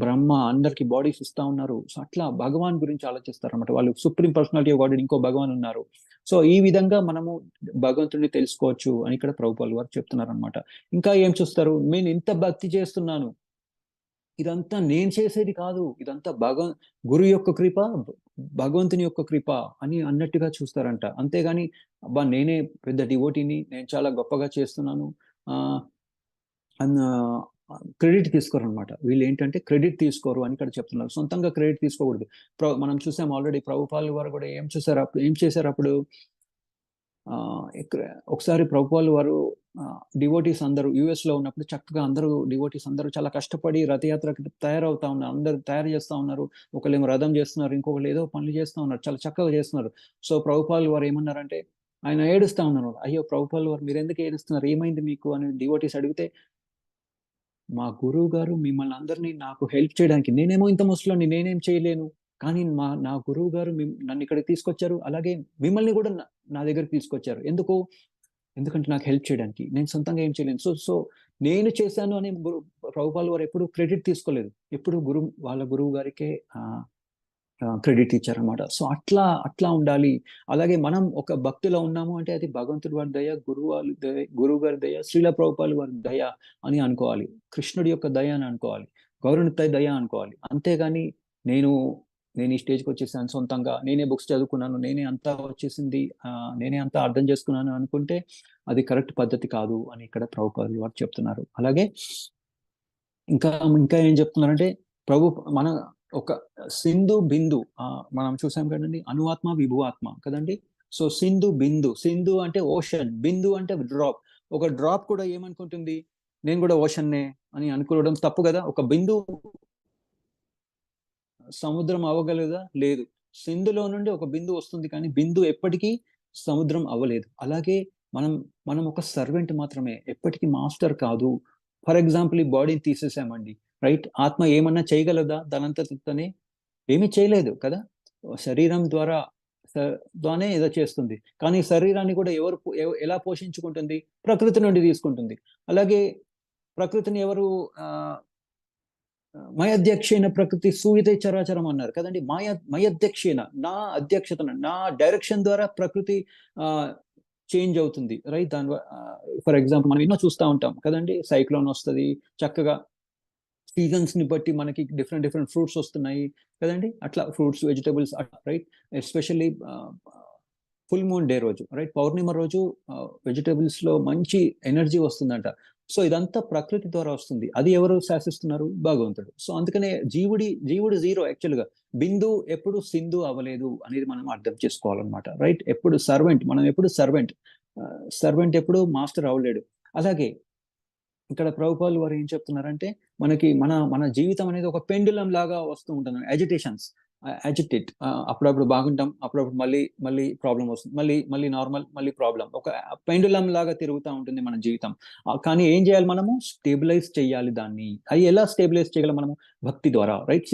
బ్రహ్మ అందరికి బాడీస్ ఇస్తా ఉన్నారు. సో అట్లా భగవాన్ గురించి ఆలోచిస్తారు అనమాట. వాళ్ళు సుప్రీం పర్సనాలిటీ ఆఫ్ గాడ్, ఇంకో భగవాన్ ఉన్నారు. సో ఈ విధంగా మనము భగవంతుడిని తెలుసుకోవచ్చు అని ఇక్కడ ప్రభుపాల్ వారు చెప్తున్నారు అనమాట. ఇంకా ఏం చూస్తారు? నేను ఇంత భక్తి చేస్తున్నాను, ఇదంతా నేను చేసేది కాదు, ఇదంతా గురు యొక్క కృప, భగవంతుని యొక్క కృప అని అన్నట్టుగా చూస్తారంట. అంతేగాని అబ్బా నేనే పెద్ద డివోటీని, నేను చాలా గొప్పగా చేస్తున్నాను అన్న క్రెడిట్ తీసుకోరు అనమాట. వీళ్ళు ఏంటంటే క్రెడిట్ తీసుకోరు అని ఇక్కడ చెప్తున్నారు. సొంతంగా క్రెడిట్ తీసుకోకూడదు. మనం చూసాం ఆల్రెడీ, ప్రభుపాల్ వారు కూడా ఏం చేశారు అప్పుడు, ఒకసారి ప్రభుపాల్ వారు డివోటీస్ అందరూ యుఎస్ లో ఉన్నప్పుడు చక్కగా అందరూ డివోటీస్ అందరూ చాలా కష్టపడి రథయాత్రకి తయారవుతా ఉన్నారు, అందరూ తయారు చేస్తా ఉన్నారు. ఒకళ్ళేమో రథం చేస్తున్నారు, ఇంకొకళ్ళు ఏదో పనులు చేస్తూ ఉన్నారు, చాలా చక్కగా చేస్తున్నారు. సో ప్రభుపాల్ వారు ఏమన్నారంటే, ఆయన ఏడుస్తా ఉన్నారు. అయ్యో ప్రభుపాల్ వారు మీరు ఎందుకు ఏడుస్తున్నారు, ఏమైంది మీకు అని డివోటీస్ అడిగితే, మా గురువు గారు మిమ్మల్ని అందరినీ నాకు హెల్ప్ చేయడానికి, నేనేమో ఇంత ముసలోని, నేనేం చేయలేను, కానీ నా గురువు గారు నన్ను ఇక్కడికి తీసుకొచ్చారు. అలాగే మిమ్మల్ని కూడా నా దగ్గరికి తీసుకొచ్చారు. ఎందుకంటే నాకు హెల్ప్ చేయడానికి. నేను సొంతంగా ఏం చేయలేను. సో సో నేను చేశాను అని ప్రభుపాల్ వారు ఎప్పుడు క్రెడిట్ తీసుకోలేదు. ఎప్పుడు వాళ్ళ గురువు గారికే క్రెడిట్ ఇచ్చారనమాట. సో అట్లా ఉండాలి. అలాగే మనం ఒక భక్తిలో ఉన్నాము అంటే అది భగవంతుడి వారి దయ, గురువు గారి దయ, శ్రీల ప్రభుపాల్ వారి దయ అని అనుకోవాలి. కృష్ణుడి యొక్క దయ అని అనుకోవాలి. గౌరవనిత్య దయ అనుకోవాలి. అంతేగాని నేను నేను ఈ స్టేజ్కి వచ్చేసాను సొంతంగా, నేనే బుక్స్ చదువుకున్నాను, నేనే అంతా వచ్చేసింది, నేనే అంతా అర్థం చేసుకున్నాను అనుకుంటే అది కరెక్ట్ పద్ధతి కాదు అని ఇక్కడ ప్రభుపాల్ వారు చెప్తున్నారు. అలాగే ఇంకా ఇంకా ఏం చెప్తున్నారంటే, ప్రభు మన ఒక సింధు బిందు, మనం చూసాం కదండి, అనువాత్మ విభువాత్మ కదండి. సో సింధు అంటే ఓషన్, బిందు అంటే డ్రాప్. ఒక డ్రాప్ కూడా ఏమనుకుంటుంది, నేను కూడా ఓషన్నే అని అనుకోవడం తప్పు కదా. ఒక బిందు సముద్రం అవ్వగలదా? లేదు. సింధులో నుండి ఒక బిందు వస్తుంది, కానీ బిందు ఎప్పటికీ సముద్రం అవ్వలేదు. అలాగే మనం మనం ఒక సర్వెంట్ మాత్రమే, ఎప్పటికీ మాస్టర్ కాదు. ఫర్ ఎగ్జాంపుల్, ఈ బాడీని తీసేసామండి, రైట్? ఆత్మ ఏమన్నా చేయగలదా? దానంతనే ఏమీ చేయలేదు కదా. శరీరం ద్వారానే ఏదో చేస్తుంది, కానీ శరీరాన్ని కూడా ఎలా పోషించుకుంటుంది? ప్రకృతి నుండి తీసుకుంటుంది. అలాగే ప్రకృతిని ఎవరు మయధ్యక్షేణ ప్రకృతి సూయితే చరాచరం అన్నారు కదండి. మయధ్యక్షేణ, నా అధ్యక్షతన, నా డైరెక్షన్ ద్వారా ప్రకృతి చేంజ్ అవుతుంది, రైట్? ఫర్ ఎగ్జాంపుల్ మనం ఎన్నో చూస్తూ ఉంటాం కదండి. సైక్లోన్ వస్తుంది, చక్కగా సీజన్స్ ని బట్టి మనకి డిఫరెంట్ ఫ్రూట్స్ వస్తున్నాయి కదండి. అట్లా fruits, vegetables, right? Especially full moon day రోజు, రైట్, పౌర్ణిమ రోజు వెజిటబుల్స్ లో మంచి ఎనర్జీ వస్తుందంట. సో ఇదంతా ప్రకృతి ద్వారా వస్తుంది. అది ఎవరు శాసిస్తున్నారు? భగవంతుడు. సో అందుకనే జీవుడు జీరో యాక్చువల్ గా. బిందు ఎప్పుడు సింధు అవ్వలేదు అనేది మనం అర్థం చేసుకోవాలన్నమాట, రైట్? ఎప్పుడు సర్వెంట్, మనం ఎప్పుడు సర్వెంట్ ఎప్పుడు మాస్టర్ అవ్వలేడు. అలాగే ఇక్కడ ప్రభుపాల్ వారు ఏం చెప్తున్నారంటే, మనకి మన జీవితం అనేది ఒక పెండులం లాగా వస్తూ ఉంటుంది. అజిటేట్, అప్పుడప్పుడు బాగుంటాం, అప్పుడప్పుడు మళ్ళీ ప్రాబ్లం వస్తుంది, మళ్ళీ నార్మల్, మళ్ళీ ప్రాబ్లం. ఒక పెండులం లాగా తిరుగుతూ ఉంటుంది మన జీవితం. కానీ ఏం చేయాలి? మనము స్టేబిలైజ్ చేయాలి దాన్ని. అది ఎలా స్టేబిలైజ్ చేయగలం? మనము భక్తి ద్వారా, రైట్?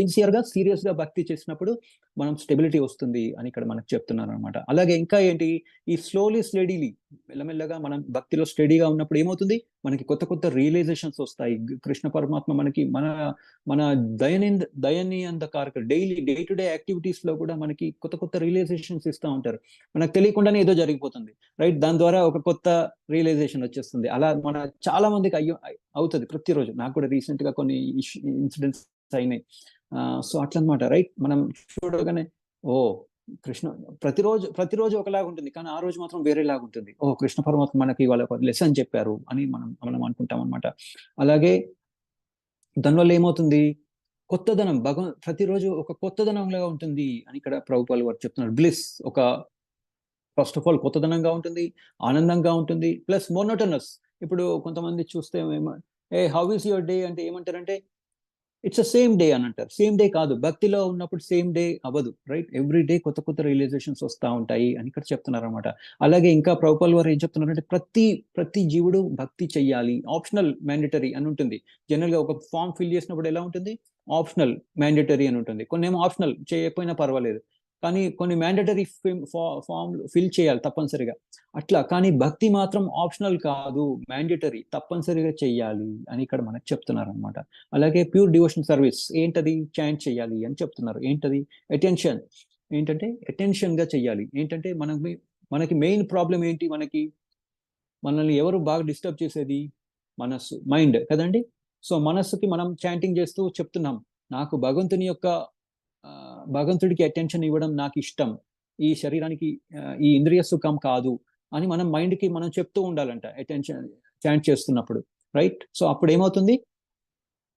సీరియస్ గా భక్తి చేసినప్పుడు మనం స్టెబిలిటీ వస్తుంది అని ఇక్కడ మనకు చెప్తున్నారు అనమాట. అలాగే ఇంకా ఏంటి, ఈ స్టడీలీ మెల్లమెల్లగా మనం భక్తిలో స్టడీగా ఉన్నప్పుడు ఏమవుతుంది, మనకి కొత్త రియలైజేషన్స్ వస్తాయి. కృష్ణ పరమాత్మ మనకి మన దయనీయంత కారక డే టు డే యాక్టివిటీస్ లో కూడా మనకి కొత్త రియలైజేషన్స్ ఇస్తూ ఉంటారు. మనకు తెలియకుండానే ఏదో జరిగిపోతుంది, రైట్? దాని ద్వారా ఒక కొత్త రియలైజేషన్ వచ్చేస్తుంది. అలా చాలా మందికి అవుతుంది ప్రతిరోజు. నాకు కూడా రీసెంట్ గా కొన్ని ఇన్సిడెంట్స్ అయినాయి. సో అట్లా అనమాట, రైట్? మనం చూడగానే ఓ కృష్ణ, ప్రతిరోజు ఒకలాగా ఉంటుంది, కానీ ఆ రోజు మాత్రం వేరేలాగా ఉంటుంది. ఓ, కృష్ణ పరమాత్మ మనకి వాళ్ళ లెసన్ చెప్పారు అని మనం అనుకుంటాం అనమాట. అలాగే దానివల్ల ఏమవుతుంది, కొత్తదనం, ప్రతిరోజు ఒక కొత్తదనంలాగా ఉంటుంది అని ఇక్కడ ప్రభుపాల్ వారు చెప్తున్నారు. బ్లిస్, ఫస్ట్ ఆఫ్ ఆల్ కొత్తదనంగా ఉంటుంది, ఆనందంగా ఉంటుంది, ప్లస్ మోనోటనస్. ఇప్పుడు కొంతమంది చూస్తే హౌ ఈస్ యువర్ డే అంటే ఏమంటారంటే, ఇట్స్ అ సేమ్ డే అని అంటారు. సేమ్ డే కాదు, భక్తిలో ఉన్నప్పుడు సేమ్ డే అవ్వదు, రైట్? ఎవ్రీ డే కొత్త రియలైజేషన్స్ వస్తూ ఉంటాయి అని ఇక్కడ చెప్తున్నారు అనమాట. అలాగే ఇంకా ప్రభుపాల్ వారు ఏం చెప్తున్నారంటే, ప్రతి జీవుడు భక్తి చెయ్యాలి, ఆప్షనల్ మ్యాండేటరీ అని ఉంటుంది. జనరల్ గా ఒక ఫామ్ ఫిల్ చేసినప్పుడు ఎలా ఉంటుంది, ఆప్షనల్ మ్యాండేటరీ అని ఉంటుంది. కొన్ని ఏమో ఆప్షనల్, చేయకపోయినా పర్వాలేదు, కానీ కొన్ని మ్యాండేటరీ ఫామ్ ఫిల్ చేయాలి తప్పనిసరిగా. అట్లా, కానీ భక్తి మాత్రం ఆప్షనల్ కాదు, మ్యాండేటరీ, తప్పనిసరిగా చెయ్యాలి అని ఇక్కడ మనకు చెప్తున్నారు అనమాట. అలాగే ప్యూర్ డివోషన్ సర్వీస్ ఏంటది, చాంట్ చేయాలి అని చెప్తున్నారు. ఏంటది, అటెన్షన్. ఏంటంటే అటెన్షన్ గా చెయ్యాలి. ఏంటంటే మనకి మెయిన్ ప్రాబ్లం ఏంటి, మనల్ని ఎవరు బాగా డిస్టర్బ్ చేసేది? మనస్సు, మైండ్ కదండి. సో మనస్సుకి మనం చాంటింగ్ చేస్తూ చెప్తున్నాం, నాకు భగవంతుడికి అటెన్షన్ ఇవ్వడం నాకు ఇష్టం, ఈ శరీరానికి ఈ ఇంద్రియ సుఖం కాదు అని మనం మైండ్ కి మనం చెప్తూ ఉండాలంట, అటెన్షన్ చాంట్ చేస్తున్నప్పుడు, రైట్? సో అప్పుడు ఏమవుతుంది,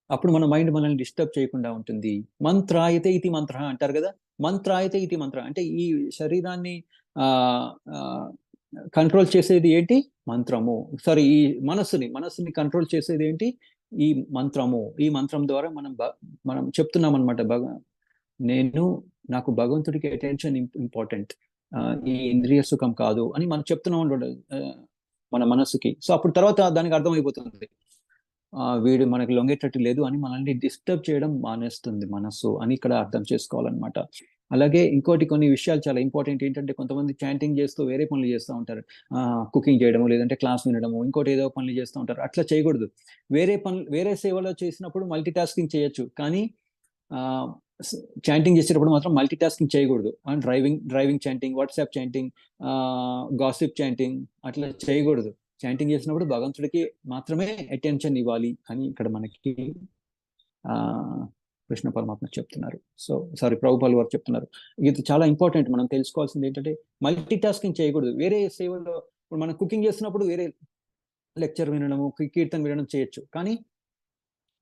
అప్పుడు మన మైండ్ మనల్ని డిస్టర్బ్ చేయకుండా ఉంటుంది. మంత్రాయతే ఇతి మంత్ర అంటారు కదా. మంత్రాయతే ఇతి మంత్ర అంటే ఈ శరీరాన్ని కంట్రోల్ చేసేది ఏంటి? మంత్రము. సారీ, ఈ మనస్సుని కంట్రోల్ చేసేది ఏంటి? ఈ మంత్రము. ఈ మంత్రం ద్వారా మనం చెప్తున్నాం అనమాట, నాకు భగవంతుడికి అటెన్షన్ ఇంపార్టెంట్, ఈ ఇంద్రియ సుఖం కాదు అని మనం చెప్తున్నాం మన మనస్సుకి. సో అప్పుడు తర్వాత దానికి అర్థమైపోతుంది, వీడు మనకి లొంగేటట్టు లేదు అని మనల్ని డిస్టర్బ్ చేయడం మానేస్తుంది మనస్సు అని ఇక్కడ అర్థం చేసుకోవాలన్నమాట. అలాగే ఇంకోటి కొన్ని విషయాలు చాలా ఇంపార్టెంట్ ఏంటంటే, కొంతమంది చాంటింగ్ చేస్తూ వేరే పనులు చేస్తూ ఉంటారు. కుకింగ్ చేయడము, లేదంటే క్లాస్ వినడము, ఇంకోటి ఏదో పనులు చేస్తూ ఉంటారు. అట్లా చేయకూడదు. వేరే సేవలో చేసినప్పుడు మల్టీ టాస్కింగ్ చేయొచ్చు, కానీ చాంటింగ్ చేసేటప్పుడు మాత్రం మల్టీ టాస్కింగ్ చేయకూడదు. Driving chanting, WhatsApp chanting, gossip chanting అట్లా చేయకూడదు. చాంటింగ్ చేసినప్పుడు భగవంతుడికి మాత్రమే అటెన్షన్ ఇవ్వాలి అని ఇక్కడ మనకి ఆ కృష్ణ పరమాత్మ చెప్తున్నారు. ప్రభుపాల్ వారు చెప్తున్నారు. ఇది చాలా ఇంపార్టెంట్. మనం తెలుసుకోవాల్సింది ఏంటంటే, మల్టీ టాస్కింగ్ చేయకూడదు. వేరే సేవల్లో ఇప్పుడు మనం కుకింగ్ చేస్తున్నప్పుడు వేరే లెక్చర్ వినడము, కీర్తన వినడం చేయొచ్చు, కానీ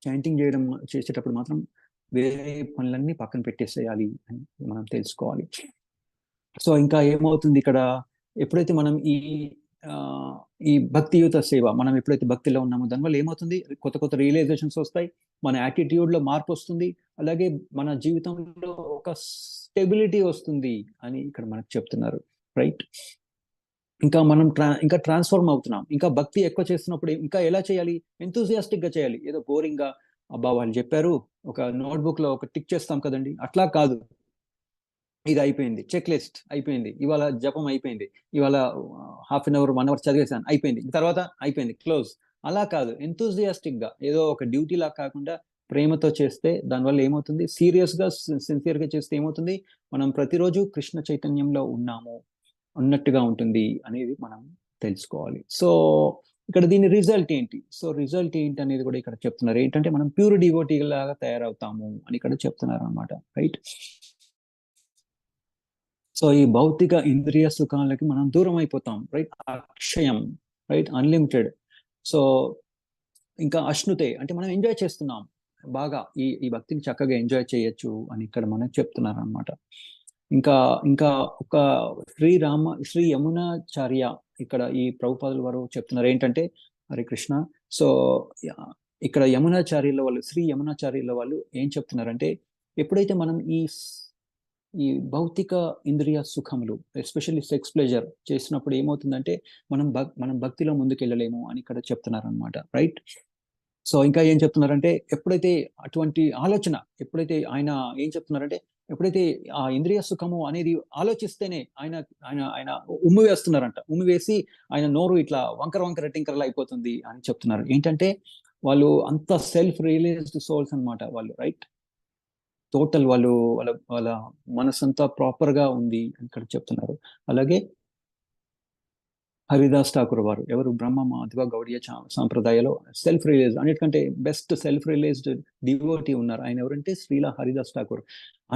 చాంటింగ్ చేయడం చేసేటప్పుడు మాత్రం వేరే పనులన్నీ పక్కన పెట్టేసేయాలి అని మనం తెలుసుకోవాలి. సో ఇంకా ఏమవుతుంది ఇక్కడ, ఎప్పుడైతే మనం ఈ భక్తియుత సేవ మనం ఎప్పుడైతే భక్తిలో ఉన్నామో దానివల్ల ఏమవుతుంది, కొత్త కొత్త రియలైజేషన్స్ వస్తాయి, మన యాటిట్యూడ్ లో మార్పు వస్తుంది, అలాగే మన జీవితంలో ఒక స్టెబిలిటీ వస్తుంది అని ఇక్కడ మనకు చెప్తున్నారు. రైట్. ఇంకా మనం ఇంకా ట్రాన్స్ఫార్మ్ అవుతున్నాం. ఇంకా భక్తి ఎక్కువ చేస్తున్నప్పుడు ఇంకా ఎలా చేయాలి, ఎంతూజియాస్టిక్ గా చేయాలి. ఏదో బోరింగ్ గా అబ్బా వాళ్ళు చెప్పారు ఒక నోట్బుక్ లో ఒక టిక్ చేస్తాం కదండి, అట్లా కాదు. ఇది అయిపోయింది, చెక్ లిస్ట్ అయిపోయింది, ఇవాళ జపం అయిపోయింది, ఇవాళ హాఫ్ అన్ అవర్ 1 అవర్ చదివేశాను, అయిపోయింది, తర్వాత అయిపోయింది, క్లోజ్. అలా కాదు, ఎంతూజియాస్టిక్ గా ఏదో ఒక డ్యూటీ లా కాకుండా ప్రేమతో చేస్తే దానివల్ల ఏమవుతుంది, సీరియస్ గా సిన్సియర్ గా చేస్తే ఏమవుతుంది, మనం ప్రతిరోజు కృష్ణ చైతన్యంలో ఉన్నట్టుగా ఉంటుంది అనేది మనం తెలుసుకోవాలి. సో ఇక్కడ దీని రిజల్ట్ ఏంటి, రిజల్ట్ ఏంటి అనేది కూడా ఇక్కడ చెప్తున్నారు. ఏంటంటే మనం ప్యూర్ డివోటీ లాగా తయారవుతాము అని ఇక్కడ చెప్తున్నారు అనమాట. రైట్. సో ఈ భౌతిక ఇంద్రియ సుఖాలకి మనం దూరం అయిపోతాం. రైట్. అక్షయం, రైట్, అన్లిమిటెడ్. సో ఇంకా అశ్నుతే అంటే మనం ఎంజాయ్ చేస్తున్నాం బాగా, ఈ భక్తిని చక్కగా ఎంజాయ్ చేయొచ్చు అని ఇక్కడ మనకు చెప్తున్నారు అనమాట. ఇంకా ఇంకా ఒక శ్రీ యమునాచార్య ఇక్కడ ఈ ప్రభుపాదుల వారు చెప్తున్నారు ఏంటంటే, హరే కృష్ణ. సో ఇక్కడ శ్రీ యమునాచార్యుల వాళ్ళు ఏం చెప్తున్నారంటే, ఎప్పుడైతే మనం ఈ భౌతిక ఇంద్రియ సుఖములు, ఎస్పెషల్లీ సెక్స్ ప్లెజర్ చేసినప్పుడు ఏమవుతుందంటే మనం భక్తిలో ముందుకు వెళ్ళలేము అని ఇక్కడ చెప్తున్నారు అనమాట. రైట్. సో ఇంకా ఏం చెప్తున్నారంటే, ఎప్పుడైతే అటువంటి ఆలోచన, ఎప్పుడైతే ఆయన ఏం చెప్తున్నారంటే, ఎప్పుడైతే ఆ ఇంద్రియ సుఖము అనేది ఆలోచిస్తేనే ఆయన ఆయన ఆయన ఉమ్మి వేస్తున్నారంట, ఉమ్మి వేసి ఆయన నోరు ఇట్లా వంకర టింకరలా అయిపోతుంది అని చెప్తున్నారు. ఏంటంటే వాళ్ళు అంత సెల్ఫ్ రియలైజ్డ్ సోల్స్ అనమాట వాళ్ళు. రైట్. టోటల్ వాళ్ళ వాళ్ళ మనసంతా ప్రాపర్ గా ఉంది అని ఇక్కడ చెప్తున్నారు. అలాగే హరిదాస్ ఠాకూర్ వారు, ఎవరు బ్రహ్మ మాధవ గౌడీయ సాంప్రదాయంలో సెల్ఫ్ రియలైజ్డ్, అన్నిటికంటే బెస్ట్ సెల్ఫ్ రియలైజ్డ్ డివోటీ ఉన్నారు. ఆయన ఎవరంటే శ్రీల హరిదాస్ ఠాకూర్.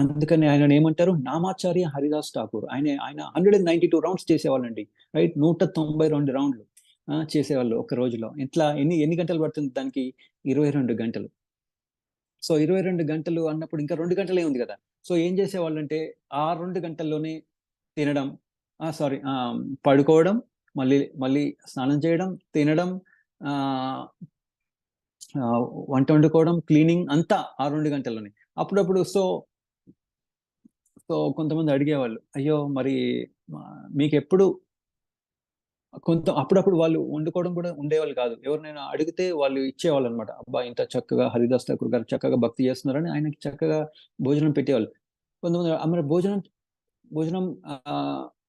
అందుకని ఆయన ఏమంటారు, నామాచార్య హరిదాస్ ఠాకూర్. ఆయన 192 రౌండ్స్ చేసేవాళ్ళండి. రైట్. 192 రౌండ్లు చేసేవాళ్ళు ఒక రోజులో. ఎన్ని గంటలు పడుతుంది దానికి, 22 గంటలు. సో 22 గంటలు అన్నప్పుడు ఇంకా 2 గంటలే ఉంది కదా. సో ఏం చేసేవాళ్ళు అంటే, ఆ 2 గంటల్లోనే తినడం, పడుకోవడం, మళ్ళీ స్నానం చేయడం, తినడం, వంట వండుకోవడం, క్లీనింగ్ అంతా ఆ 2 గంటల్లోనే. అప్పుడప్పుడు సో కొంతమంది అడిగేవాళ్ళు, అయ్యో మరి మీకు ఎప్పుడు అప్పుడప్పుడు వాళ్ళు వండుకోవడం కూడా ఉండేవాళ్ళు కాదు. ఎవరినైనా అడిగితే వాళ్ళు ఇచ్చేవాళ్ళు అనమాట. అబ్బా ఇంత చక్కగా హరిదాస్ ఠాకూర్ గారు చక్కగా భక్తి చేస్తున్నారని ఆయనకి చక్కగా భోజనం పెట్టేవాళ్ళు. కొంతమంది మరి భోజనం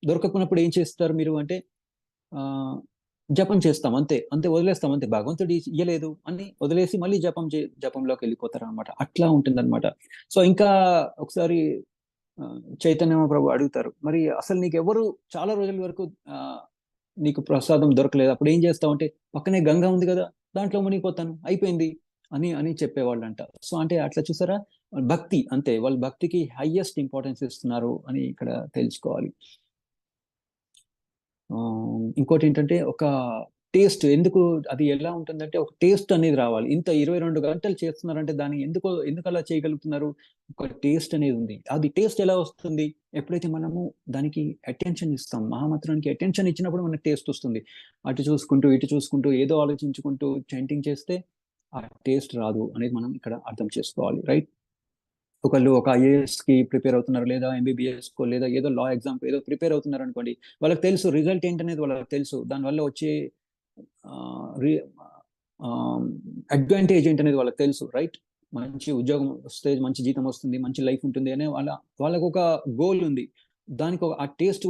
దొరకకున్నప్పుడు ఏం చేస్తారు మీరు అంటే, జపం చేస్తాం అంతే వదిలేస్తాం అంతే, భగవంతుడు ఇయ్యలేదు అని వదిలేసి మళ్ళీ జపంలోకి వెళ్ళిపోతారు అనమాట. అట్లా ఉంటుంది అనమాట. సో ఇంకా ఒకసారి చైతన్య ప్రభు అడుగుతారు, మరి అసలు నీకు ఎవరు చాలా రోజుల వరకు నీకు ప్రసాదం దొరకలేదు, అప్పుడు ఏం చేస్తావు అంటే, పక్కనే గంగా ఉంది కదా, దాంట్లో మునిగిపోతాను, అయిపోయింది అని చెప్పేవాళ్ళంట. సో అంటే అట్లా చూసారా, భక్తి అంతే, వాళ్ళు భక్తికి హైయెస్ట్ ఇంపార్టెన్స్ ఇస్తున్నారు అని ఇక్కడ తెలుసుకోవాలి. ఇంకోటి ఏంటంటే, ఒక టేస్ట్, ఎందుకు అది ఎలా ఉంటుందంటే, ఒక టేస్ట్ అనేది రావాలి. ఇంత 22 గంటలు చేస్తున్నారంటే దాన్ని ఎందుకు అలా చేయగలుగుతున్నారు, ఒక టేస్ట్ అనేది ఉంది. అది టేస్ట్ ఎలా వస్తుంది, ఎప్పుడైతే మనము దానికి అటెన్షన్ ఇస్తాం, మహామంత్రానికి అటెన్షన్ ఇచ్చినప్పుడు మనకి టేస్ట్ వస్తుంది. అటు చూసుకుంటూ ఇటు చూసుకుంటూ ఏదో ఆలోచించుకుంటూ చాంటింగ్ చేస్తే ఆ టేస్ట్ రాదు అనేది మనం ఇక్కడ అర్థం చేసుకోవాలి. రైట్. ఒకళ్ళు ఒక ఐఏఎస్ కి ప్రిపేర్ అవుతున్నారు, లేదా ఎంబీబీఎస్ కో, లేదా ఏదో లా ఎగ్జామ్ ఏదో ప్రిపేర్ అవుతున్నారు అనుకోండి, వాళ్ళకి తెలుసు రిజల్ట్ ఏంటనేది వాళ్ళకి తెలుసు. దానివల్ల వచ్చే అడ్వాంటేజ్ ఏంటనేది వాళ్ళకి తెలుసు, రైట్? మంచి ఉద్యోగం వస్తే మంచి జీతం వస్తుంది, మంచి లైఫ్ ఉంటుంది అనే వాళ్ళకు ఒక గోల్ ఉంది. దానికి ఆ టేస్ట్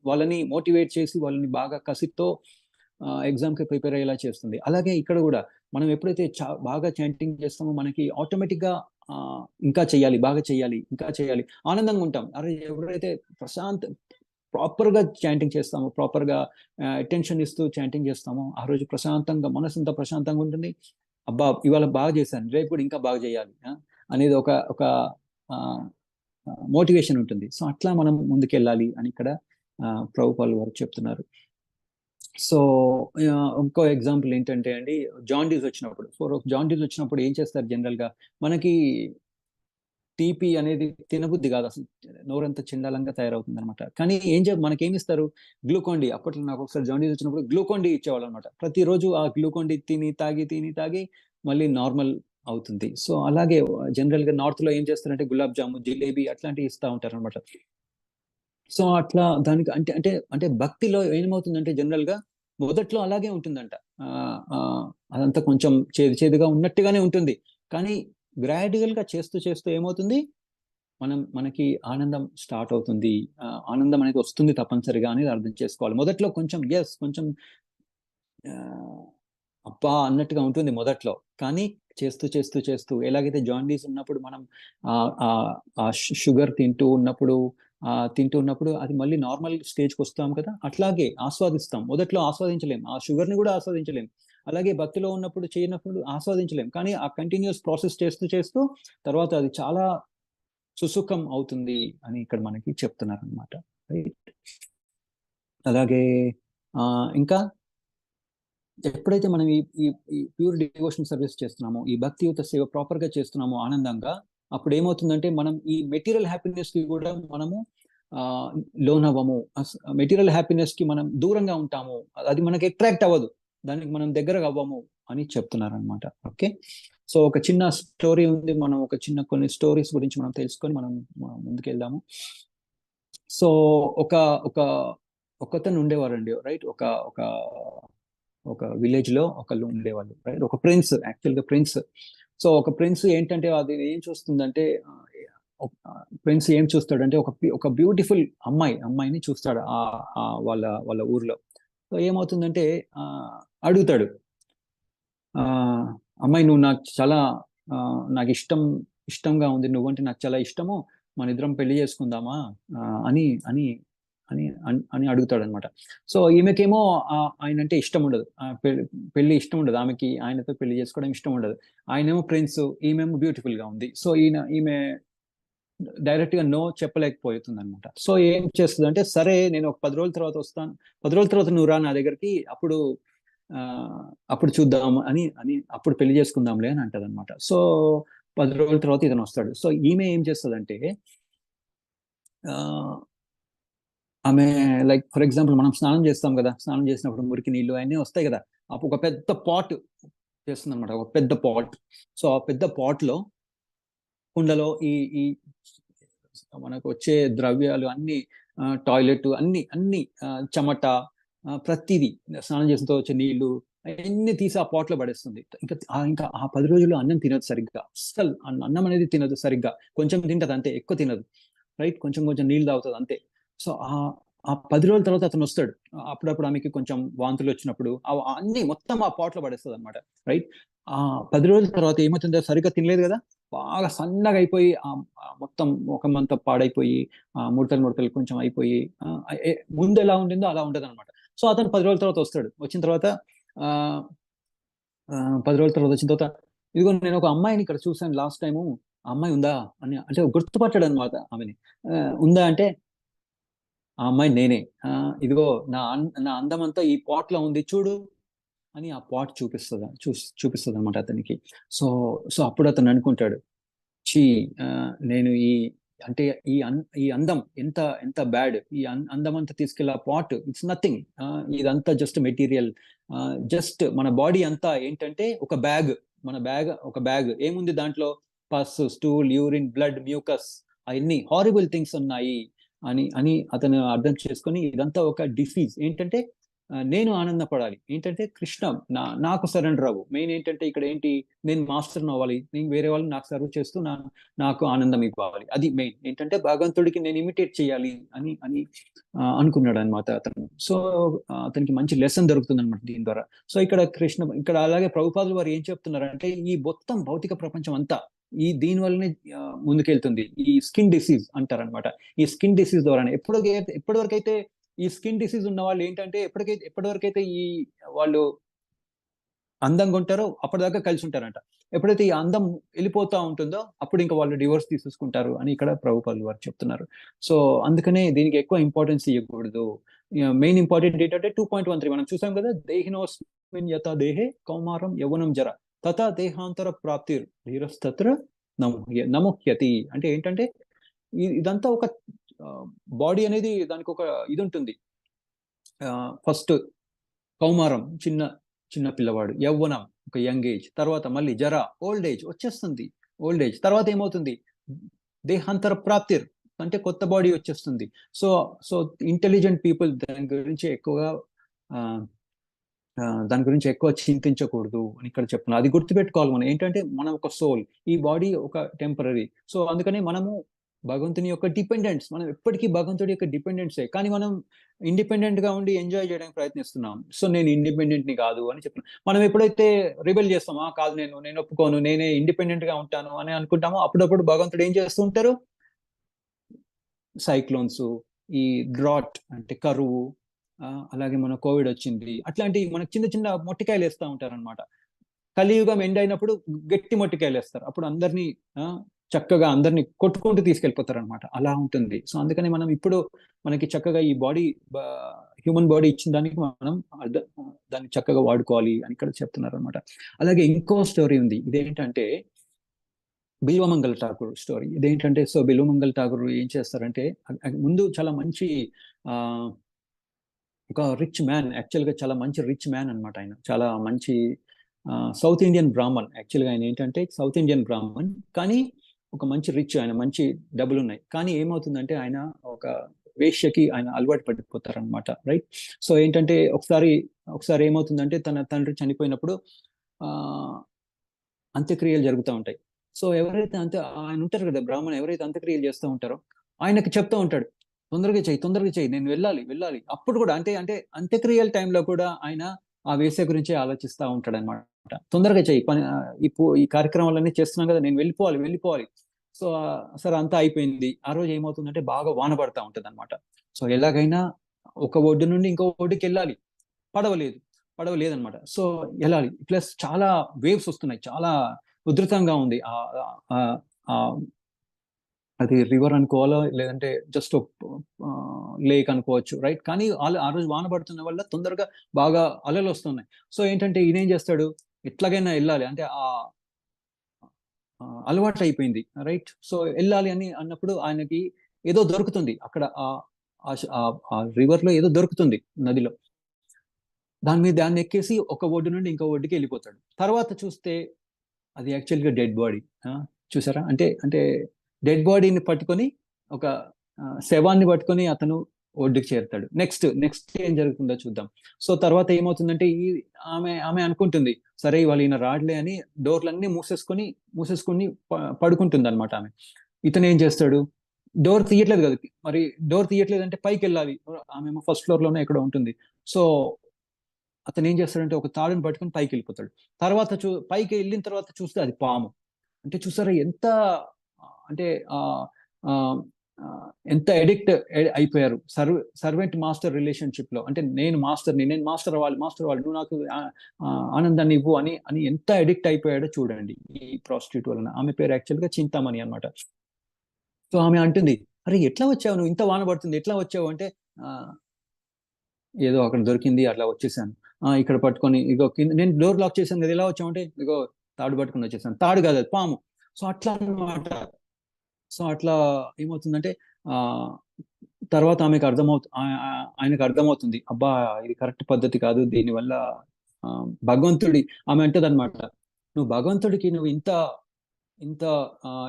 వాళ్ళని మోటివేట్ చేసి వాళ్ళని బాగా కసితో ఎగ్జామ్కి ప్రిపేర్ అయ్యేలా చేస్తుంది. అలాగే ఇక్కడ కూడా మనం ఎప్పుడైతే బాగా చాంటింగ్ చేస్తామో మనకి ఆటోమేటిక్గా ఇంకా చేయాలి, బాగా చేయాలి, ఇంకా చేయాలి, ఆనందంగా ఉంటాం. అరే ఎవరైతే ప్రాపర్గా చాంటింగ్ చేస్తామో, ప్రాపర్గా అటెన్షన్ ఇస్తూ చాంటింగ్ చేస్తామో ఆ రోజు ప్రశాంతంగా, మనసు అంతా ప్రశాంతంగా ఉంటుంది. అబ్బా ఇవాళ బాగా చేశాను, రేపు కూడా ఇంకా బాగా చేయాలి అనేది ఒక ఒక మోటివేషన్ ఉంటుంది. సో అట్లా మనం ముందుకెళ్ళాలి అని ఇక్కడ ప్రభుపాల్ వారు చెప్తున్నారు. సో ఇంకో ఎగ్జాంపుల్ ఏంటంటే అండి, జాండీస్ వచ్చినప్పుడు ఏం చేస్తారు జనరల్గా, మనకి టీపీ అనేది తినబుద్ధి కాదు, అసలు నోరంతా చిండాలంగా తయారవుతుంది అనమాట. కానీ మనకేమి ఇస్తారు, గ్లూకాన్ డి. అప్పట్లో నాకు ఒకసారి జాండీస్ వచ్చినప్పుడు గ్లూకాన్ డి ఇచ్చేవాళ్ళు అనమాట. ప్రతిరోజు ఆ గ్లూకాన్ డి తిని తాగి మళ్ళీ నార్మల్ అవుతుంది. సో అలాగే జనరల్ గా నార్త్ లో ఏం చేస్తారంటే గులాబ్ జాము, జిలేబీ అట్లాంటివి ఇస్తా ఉంటారు అనమాట. సో అట్లా దానికి అంటే అంటే అంటే భక్తిలో ఏమవుతుందంటే జనరల్ గా మొదట్లో అలాగే ఉంటుందంట. అదంతా కొంచెం చేదుగా ఉన్నట్టుగానే ఉంటుంది. కానీ గ్రాడ్యువల్ గా చేస్తూ ఏమవుతుంది, మనకి ఆనందం స్టార్ట్ అవుతుంది. ఆనందం అనేది వస్తుంది తప్పనిసరిగా అనేది అర్థం చేసుకోవాలి. మొదట్లో కొంచెం అబ్బా అన్నట్టుగా ఉంటుంది మొదట్లో. కానీ చేస్తూ ఎలాగైతే జాండీస్ ఉన్నప్పుడు మనం షుగర్ తింటూ ఉన్నప్పుడు అది మళ్ళీ నార్మల్ స్టేజ్కి వస్తాం కదా, అట్లాగే ఆస్వాదిస్తాం. మొదట్లో ఆస్వాదించలేం, ఆ షుగర్ని కూడా ఆస్వాదించలేం. అలాగే భక్తిలో ఉన్నప్పుడు చేయనప్పుడు ఆస్వాదించలేం. కానీ ఆ కంటిన్యూస్ ప్రాసెస్ చేస్తూ తర్వాత అది చాలా సుసుఖం అవుతుంది అని ఇక్కడ మనకి చెప్తున్నారు అనమాట. రైట్. అలాగే ఇంకా ఎప్పుడైతే మనం ఈ ప్యూర్ డివోషన్ సర్వీస్ చేస్తున్నామో, ఈ భక్తియుత సేవ ప్రాపర్ గా చేస్తున్నామో ఆనందంగా, అప్పుడు ఏమవుతుందంటే మనం ఈ మెటీరియల్ హ్యాపీనెస్ కి కూడా మనము లోన్ అవ్వము. మెటీరియల్ హ్యాపీనెస్ కి మనం దూరంగా ఉంటాము, అది మనకి అట్రాక్ట్ అవ్వదు, దానికి మనం దగ్గరగా అవ్వము అని చెప్తున్నారు అనమాట. ఓకే. సో ఒక చిన్న స్టోరీ ఉంది, మనం కొన్ని స్టోరీస్ గురించి మనం తెలుసుకొని మనం ముందుకెళ్దాము. సో ఒకతను ఉండేవారండి, రైట్? ఒక విలేజ్ లో ఒకళ్ళు ఉండేవాళ్ళు, రైట్? ఒక ప్రిన్స్, యాక్చువల్గా ప్రిన్స్. సో ఒక ప్రిన్స్ ఏంటంటే అది ఏం చూస్తుందంటే, ప్రిన్స్ ఏం చూస్తాడంటే ఒక బ్యూటిఫుల్ అమ్మాయిని చూస్తాడు వాళ్ళ ఊర్లో. సో ఏమవుతుందంటే అడుగుతాడు, అమ్మాయి నువ్వు నాకు చాలా నాకు ఇష్టంగా ఉంది, నువ్వంటే నాకు చాలా ఇష్టము, మన ఇద్దరం పెళ్లి చేసుకుందామా అని అని అని అని అడుగుతాడు అనమాట. సో ఈమెకేమో ఆయన అంటే ఇష్టం ఉండదు, పెళ్లి ఇష్టం ఉండదు ఆమెకి, ఆయనతో పెళ్లి చేసుకోవడం ఇష్టం ఉండదు. ఆయనేమో ప్రిన్స్, ఈమెమో బ్యూటిఫుల్ గా ఉంది. సో ఈమె డైరెక్ట్ గా నో చెప్పలేకపోతుంది అనమాట. సో ఏం చేస్తుంది అంటే, సరే నేను ఒక 10 రోజుల తర్వాత వస్తాను, 10 రోజుల తర్వాత నువ్వు రా నా దగ్గరికి, అప్పుడు చూద్దాం అని అప్పుడు పెళ్లి చేసుకుందాంలే అని అంటది అనమాట. సో 10 రోజుల తర్వాత ఇతను వస్తాడు. సో ఈమె ఏం చేస్తుందంటే, ఆమె లైక్ ఫర్ ఎగ్జాంపుల్ మనం స్నానం చేస్తాం కదా, స్నానం చేసినప్పుడు మురికి నీళ్లు అన్నీ వస్తాయి కదా, అప్పుడు ఒక పెద్ద పాట్ చేస్తుంది అనమాట, ఒక పెద్ద పాట్. సో ఆ పెద్ద పాట్ లో, కుండలో ఈ మనకు వచ్చే ద్రవ్యాలు అన్ని, టాయిలెట్ అన్ని చెమట, ప్రతిదీ, స్నానం చేసిన వచ్చే నీళ్లు అన్ని తీసి ఆ పాట్లో పడేస్తుంది. ఇంకా ఆ 10 రోజుల్లో అన్నం తినదు సరిగ్గా, అస్సలు అన్నం అనేది తినదు సరిగ్గా, కొంచెం తింటది అంతే, ఎక్కువ తినదు, రైట్? కొంచెం నీళ్ళు తాగుతుంది అంతే. సో ఆ 10 రోజుల తర్వాత అతను వస్తాడు. అప్పుడప్పుడు ఆమెకి కొంచెం వాంతులు వచ్చినప్పుడు అన్ని మొత్తం ఆ పాట్లో పడేస్తుంది అనమాట, రైట్? ఆ 10 రోజుల తర్వాత ఏమవుతుందో, సరిగ్గా తినలేదు కదా, బాగా సన్నగా అయిపోయి మొత్తం ముఖమంతా పాడైపోయి, ముడతలు కొంచెం అయిపోయి, ముందు ఎలా ఉండిందో అలా ఉంటుంది అనమాట. సో అతను 10 రోజుల తర్వాత వస్తాడు. వచ్చిన తర్వాత 10 రోజుల తర్వాత వచ్చిన తర్వాత, ఇదిగో నేను ఒక అమ్మాయిని ఇక్కడ చూసాను లాస్ట్ టైము, ఆ అమ్మాయి ఉందా అని అంటే గుర్తుపట్టాడు అనమాట ఆమెని. ఉందా అంటే, ఆ అమ్మాయి నేనే, ఇదిగో నా అందం అంతా ఈ పాట్ లో ఉంది చూడు అని ఆ పాట్ చూపిస్తుంది అనమాట అతనికి. సో అప్పుడు అతను అనుకుంటాడు, చీ, నేను అంటే ఈ అందం ఎంత ఎంత బ్యాడ్, ఈ అందం అంతా తీసుకెళ్ళి ఆ పాట్, ఇట్స్ నథింగ్, ఇదంతా జస్ట్ మెటీరియల్, జస్ట్ మన బాడీ అంతా ఏంటంటే ఒక బ్యాగ్ ఏముంది దాంట్లో, పస్, స్టూల్, యూరిన్, బ్లడ్, మ్యూకస్, అవన్నీ హారిబుల్ థింగ్స్ ఉన్నాయి అని అని అతను అర్థం చేసుకొని, ఇదంతా ఒక డిసీజ్, ఏంటంటే నేను ఆనందపడాలి. ఏంటంటే కృష్ణ నాకు సరెండర్ అవ్వు. మెయిన్ ఏంటంటే ఇక్కడ ఏంటి, నేను మాస్టర్ని అవ్వాలి, నేను వేరే వాళ్ళు నాకు సర్వ్ చేస్తూ నాకు ఆనందం ఇవ్వాలి. అది మెయిన్ ఏంటంటే భగవంతుడికి నేను ఇమిటేట్ చేయాలి అని అని అనుకున్నాడు అనమాట అతను. సో అతనికి మంచి లెసన్ దొరుకుతుంది అనమాట దీని ద్వారా. సో ఇక్కడ అలాగే ప్రభుపాదులు వారు ఏం చెప్తున్నారంటే ఈ మొత్తం భౌతిక ప్రపంచం అంతా దీని వల్లనే ముందుకెళ్తుంది. ఈ స్కిన్ డిసీజ్ అంటారనమాట. ఈ స్కిన్ డిసీజ్ ద్వారానే ఎప్పటివరకైతే ఈ స్కిన్ డిసీజ్ ఉన్న వాళ్ళు ఏంటంటే ఎప్పటివరకైతే వాళ్ళు అందంగా ఉంటారో అప్పటిదాకా కలిసి ఉంటారంట. ఎప్పుడైతే ఈ అందం వెళ్ళిపోతా ఉంటుందో అప్పుడు ఇంకా వాళ్ళు డివోర్స్ తీసేసుకుంటారు అని ఇక్కడ ప్రభుపాదులు వారు చెప్తున్నారు. సో అందుకనే దీనికి ఎక్కువ ఇంపార్టెన్స్ ఇవ్వకూడదు. మెయిన్ ఇంపార్టెంట్ ఏంటంటే 2.13 మనం చూసాం కదా, దేహినోస్మిన్ యథా దేహే కౌమారం యౌవనం జర తథా దేహాంతర ప్రాప్తిర్ ధీరస్తత్ర నముహ్యతి. అంటే ఏంటంటే ఇదంతా ఒక బాడీ అనేది దానికి ఒక ఇది ఉంటుంది. ఫస్ట్ కౌమారం చిన్న పిల్లవాడు, యవ్వనం ఒక యంగ్ ఏజ్, తర్వాత మళ్ళీ జర ఓల్డ్ ఏజ్ వచ్చేస్తుంది. ఓల్డ్ ఏజ్ తర్వాత ఏమవుతుంది, దేహాంతర ప్రాప్తిర్ అంటే కొత్త బాడీ వచ్చేస్తుంది. సో సో ఇంటెలిజెంట్ పీపుల్ దాని గురించి ఎక్కువ చింతించకూడదు అని ఇక్కడ చెప్తున్నారు. అది గుర్తుపెట్టుకోవాలి. మనం ఏంటంటే మనం ఒక సోల్, ఈ బాడీ ఒక టెంపరరీ. సో అందుకని మనము భగవంతుని యొక్క డిపెండెంట్స్, మనం ఎప్పటికీ భగవంతుడి యొక్క డిపెండెంట్సే, కానీ మనం ఇండిపెండెంట్ గా ఉండి ఎంజాయ్ చేయడానికి ప్రయత్నిస్తున్నాం. సో నేను ఇండిపెండెంట్ ని కాదు అని చెప్తున్నాం. మనం ఎప్పుడైతే రిబెల్ చేస్తామో కాదు నేను ఒప్పుకోను, నేనే ఇండిపెండెంట్ గా ఉంటాను అని అనుకుంటామో అప్పుడప్పుడు భగవంతుడు ఏం చేస్తూ ఉంటారు, సైక్లోన్స్, ఈ డ్రాట్ అంటే కరువు, అలాగే మన కోవిడ్ వచ్చింది, అట్లాంటి మనకు చిన్న మొట్టికాయలు వేస్తూ ఉంటారనమాట. కలియుగం ఎండ్ అయినప్పుడు గట్టి మొట్టికాయలు వేస్తారు. అప్పుడు చక్కగా అందరినీ కొట్టుకుంటూ తీసుకెళ్ళిపోతారు అనమాట. అలా ఉంటుంది. సో అందుకని మనం ఇప్పుడు మనకి చక్కగా ఈ బాడీ, హ్యూమన్ బాడీ ఇచ్చిన దానికి మనం దాన్ని చక్కగా వాడుకోవాలి అని ఇక్కడ చెప్తున్నారు అనమాట. అలాగే ఇంకో స్టోరీ ఉంది. ఇదేంటంటే బిల్వమంగళ ఠాకూర్ స్టోరీ. ఇదేంటంటే సో బిల్వమంగళ ఠాకూర్ ఏం చేస్తారంటే ముందు చాలా మంచి ఒక రిచ్ మ్యాన్, యాక్చువల్గా చాలా మంచి రిచ్ మ్యాన్ అనమాట. ఆయన చాలా మంచి సౌత్ ఇండియన్ బ్రాహ్మణ్. యాక్చువల్గా ఆయన ఏంటంటే సౌత్ ఇండియన్ బ్రాహ్మణ్, కానీ ఒక మంచి రిచ్, ఆయన మంచి డబ్బులు ఉన్నాయి. కానీ ఏమవుతుందంటే ఆయన ఒక వేశ్యకి ఆయన అలవాటు పడిపోతారనమాట. రైట్. సో ఏంటంటే ఒకసారి ఏమవుతుందంటే తన తండ్రి చనిపోయినప్పుడు అంత్యక్రియలు జరుగుతూ ఉంటాయి. సో ఎవరైతే ఆయన ఉంటారు కదా బ్రాహ్మణ్, ఎవరైతే అంత్యక్రియలు చేస్తూ ఉంటారో ఆయనకి చెప్తూ ఉంటాడు, తొందరగా చెయ్యి, నేను వెళ్ళాలి. అప్పుడు కూడా అంటే అంత్యక్రియల టైంలో కూడా ఆయన ఆ వేసే గురించే ఆలోచిస్తూ ఉంటాడు అనమాట. తొందరగా చెయ్యి, పని ఈ కార్యక్రమాలన్నీ చేస్తున్నాం కదా, నేను వెళ్ళిపోవాలి. సో సరే అంతా అయిపోయింది. ఆ రోజు ఏమవుతుందంటే బాగా వాన పడతా ఉంటుంది అనమాట. సో ఎలాగైనా ఒక ఒడ్డు నుండి ఇంకో ఒడ్డుకి వెళ్ళాలి, పడవ లేదనమాట. సో వెళ్ళాలి, ప్లస్ చాలా వేవ్స్ వస్తున్నాయి, చాలా ఉధృతంగా ఉంది. అది రివర్ అనుకోవాలో లేదంటే జస్ట్ లేక్ అనుకోవచ్చు. రైట్. కానీ ఆ రోజు వాన పడుతున్న వల్ల తొందరగా బాగా అలలు వస్తున్నాయి. సో ఏంటంటే ఈయన ఏం చేస్తాడు, ఎట్లాగైనా వెళ్ళాలి అంటే అలవాటు అయిపోయింది. రైట్. సో వెళ్ళాలి అని అన్నప్పుడు ఆయనకి ఏదో దొరుకుతుంది అక్కడ, ఆ రివర్ లో ఏదో దొరుకుతుంది, నదిలో. దాన్ని ఎక్కేసి ఒక ఒడ్డు నుండి ఇంకో ఒడ్డుకి వెళ్ళిపోతాడు. తర్వాత చూస్తే అది యాక్చువల్గా డెడ్ బాడీ. చూసారా, అంటే డెడ్ బాడీని పట్టుకొని, ఒక శవాన్ని పట్టుకొని అతను ఒడ్డుకి చేరుతాడు. నెక్స్ట్ ఏం జరుగుతుందో చూద్దాం. సో తర్వాత ఏమవుతుందంటే ఆమె అనుకుంటుంది, సరే ఇవాళ ఈయన రాడ్లే అని డోర్లన్నీ మూసేసుకొని పడుకుంటుంది అనమాట ఆమె. ఇతను ఏం చేస్తాడు, డోర్ తీయట్లేదు కదా, మరి డోర్ తీయట్లేదు అంటే పైకి వెళ్ళాలి, ఆమె ఫస్ట్ ఫ్లోర్ లోనే ఎక్కడ ఉంటుంది. సో అతను ఏం చేస్తాడంటే ఒక తాడుని పట్టుకొని పైకి వెళ్ళిపోతాడు. తర్వాత పైకి వెళ్ళిన తర్వాత చూస్తే అది పాము. అంటే చూసారా అంటే ఎంత ఎడిక్ట్ అయిపోయారు సర్వెంట్ మాస్టర్ రిలేషన్షిప్ లో. అంటే నేను మాస్టర్ అవ్వాలి, నువ్వు నాకు ఆనందాన్ని ఇవ్వు అని ఎంత ఎడిక్ట్ అయిపోయాడో చూడండి ఈ ప్రాస్టిట్యూట్ వలన. ఆమె పేరు యాక్చువల్గా చింతామణి అనమాట. సో ఆమె అంటుంది, అరే ఎట్లా వచ్చావు నువ్వు, ఇంత వాన పడుతుంది ఎట్లా వచ్చావు అంటే, ఏదో అక్కడ దొరికింది అట్లా వచ్చేసాను, ఇక్కడ పట్టుకొని ఇగో నేను డోర్ లాక్ చేశాను కదా, ఎలా వచ్చామంటే ఇగో తాడు పట్టుకొని వచ్చేసాను. తాడు కాదు, అది పాము. సో అట్లా అన్నమాట. సో అట్లా ఏమవుతుందంటే తర్వాత ఆయనకు అర్థమవుతుంది, అబ్బా ఇది కరెక్ట్ పద్ధతి కాదు, దీనివల్ల ఆమె అంటది అనమాట, నువ్వు భగవంతుడికి ఇంత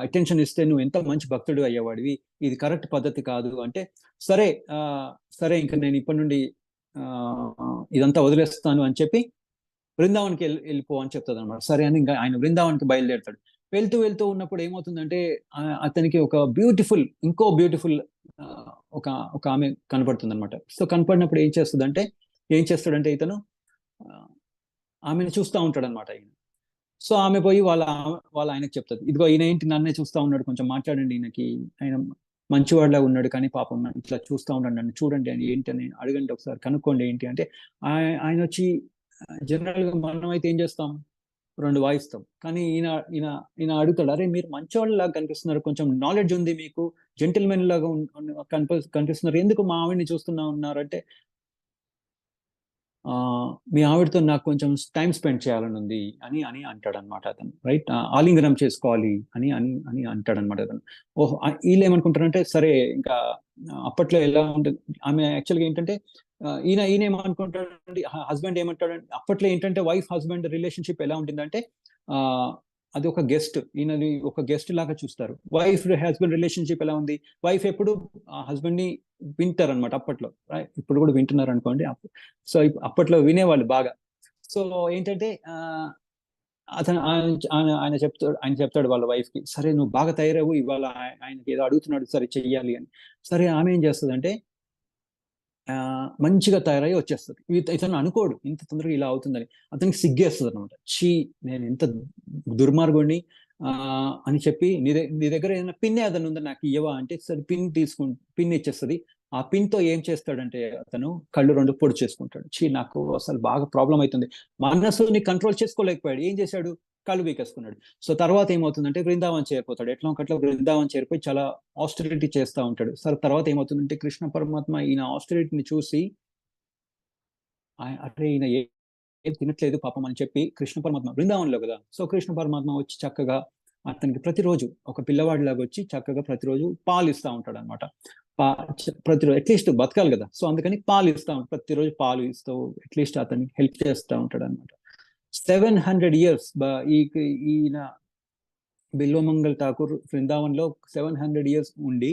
అటెన్షన్ ఇస్తే నువ్వు ఎంత మంచి భక్తుడు అయ్యేవాడివి, ఇది కరెక్ట్ పద్ధతి కాదు అంటే, సరే ఇంకా నేను ఇప్పటి నుండి ఇదంతా వదిలేస్తాను అని చెప్పి బృందావన్కి వెళ్ళిపో అని చెప్తుంది అనమాట. సరే అని ఇంకా ఆయన బృందావన్కి బయలుదేరుతాడు. వెళ్తూ వెళ్తూ ఉన్నప్పుడు ఏమవుతుందంటే అతనికి ఇంకో బ్యూటిఫుల్ ఒక ఒక ఆమె కనపడుతుంది అనమాట. సో కనపడినప్పుడు ఏం చేస్తాడంటే ఇతను ఆమెను చూస్తూ ఉంటాడు అనమాట ఆయన. సో ఆమె పోయి వాళ్ళ ఆయనకు చెప్తుంది, ఇదిగో ఈయన ఏంటి నన్నే చూస్తూ ఉన్నాడు, కొంచెం మాట్లాడండి, ఈయనకి ఆయన మంచివాడిలా ఉన్నాడు కానీ పాపం ఇట్లా చూస్తూ ఉన్నాడు, నన్ను చూడండి అని ఏంటని అడగండి, ఒకసారి కనుక్కోండి ఏంటి అంటే ఆయన వచ్చి జనరల్ గా మనం అయితే ఏం చేస్తాం, 2 వాయిస్తాం. కానీ ఈయన ఈయన ఈయన అడుగుతాడు, అరే మీరు మంచివాళ్ళలాగా కనిపిస్తున్నారు, కొంచెం నాలెడ్జ్ ఉంది మీకు, జెంటిల్మెన్ లాగా కనిపిస్తున్నారు, ఎందుకు మా ఆవిడ్ని చూస్తున్నా ఉన్నారంటే మీ ఆవిడతో నాకు కొంచెం టైం స్పెండ్ చేయాలని ఉంది అని అని అంటాడు అనమాట అతను. రైట్, ఆలింగనం చేసుకోవాలి అని అని అని అంటాడు అనమాట అతను. ఓహో, వీళ్ళు ఏమనుకుంటారంటే సరే ఇంకా అప్పట్లో ఎలా ఉంటుంది, ఆమె యాక్చువల్గా ఏంటంటే ఈయన ఏమనుకుంటాడంటే, హస్బెండ్ ఏమంటాడంటే, అప్పట్లో ఏంటంటే వైఫ్ హస్బెండ్ రిలేషన్షిప్ ఎలా ఉంటుందంటే ఆ అది ఒక గెస్ట్, ఈయనది ఒక గెస్ట్ లాగా చూస్తారు. వైఫ్ హస్బెండ్ రిలేషన్షిప్ ఎలా ఉంది, వైఫ్ ఎప్పుడు హస్బెండ్ ని వింటారు అనమాట అప్పట్లో. ఇప్పుడు కూడా వింటున్నారు అనుకోండి. సో అప్పట్లో వినేవాళ్ళు బాగా. సో ఏంటంటే అతను ఆయన చెప్తాడు వాళ్ళ వైఫ్ కి, సరే నువ్వు బాగా తయారవు, ఇవాళ ఆయనకి ఏదో అడుగుతున్నాడు, సరే చెయ్యాలి అని. సరే ఆమె ఏం చేస్తుందంటే మంచిగా తయారై వచ్చేస్తుంది. ఇతను అనుకోడు ఇంత తొందరగా ఇలా అవుతుందని, అతనికి సిగ్గేస్తుంది అనమాట. నేను ఎంత దుర్మార్గుడిని అని చెప్పి, నీ దగ్గర ఏదైనా పిన్ ఏదైనా ఉందా నాకు ఇవ్వవా అంటే, సరే పిన్ ఇచ్చేస్తుంది. ఆ పిన్ తో ఏం చేస్తాడంటే అతను కళ్ళు 2 పొడి చేసుకుంటాడు. నాకు అసలు బాగా ప్రాబ్లం అవుతుంది, మనసుని కంట్రోల్ చేసుకోలేకపోయాడు, ఏం చేశాడు, కళ్ళు పీకేసుకున్నాడు. సో తర్వాత ఏమవుతుందంటే బృందావన్ చేరిపోతాడు. ఎట్లా బృందావన్ చేరిపోయి చాలా ఆస్టరిటీ చేస్తూ ఉంటాడు. సరే తర్వాత ఏమవుతుందంటే కృష్ణ పరమాత్మ ఈయన ఆస్టరిటీని చూసి, అరే ఈయన ఏం తినట్లేదు పాపం అని చెప్పి, కృష్ణ పరమాత్మ బృందావనంలో కదా, సో కృష్ణ పరమాత్మ వచ్చి చక్కగా అతనికి ప్రతిరోజు ఒక పిల్లవాడిలాగా వచ్చి చక్కగా ప్రతిరోజు పాలు ఇస్తూ ఉంటాడు అనమాట. ప్రతిరోజు అట్లీస్ట్ బతకాలి కదా, సో అందుకని పాలు ఇస్తూ ఉంటాడు, ప్రతిరోజు పాలు ఇస్తూ అట్లీస్ట్ అతనికి హెల్ప్ చేస్తూ ఉంటాడు అనమాట. 700 years ఈయన బిల్వమంగళ్ ఠాకూర్ బృందావన్ లో 700 years ఉండి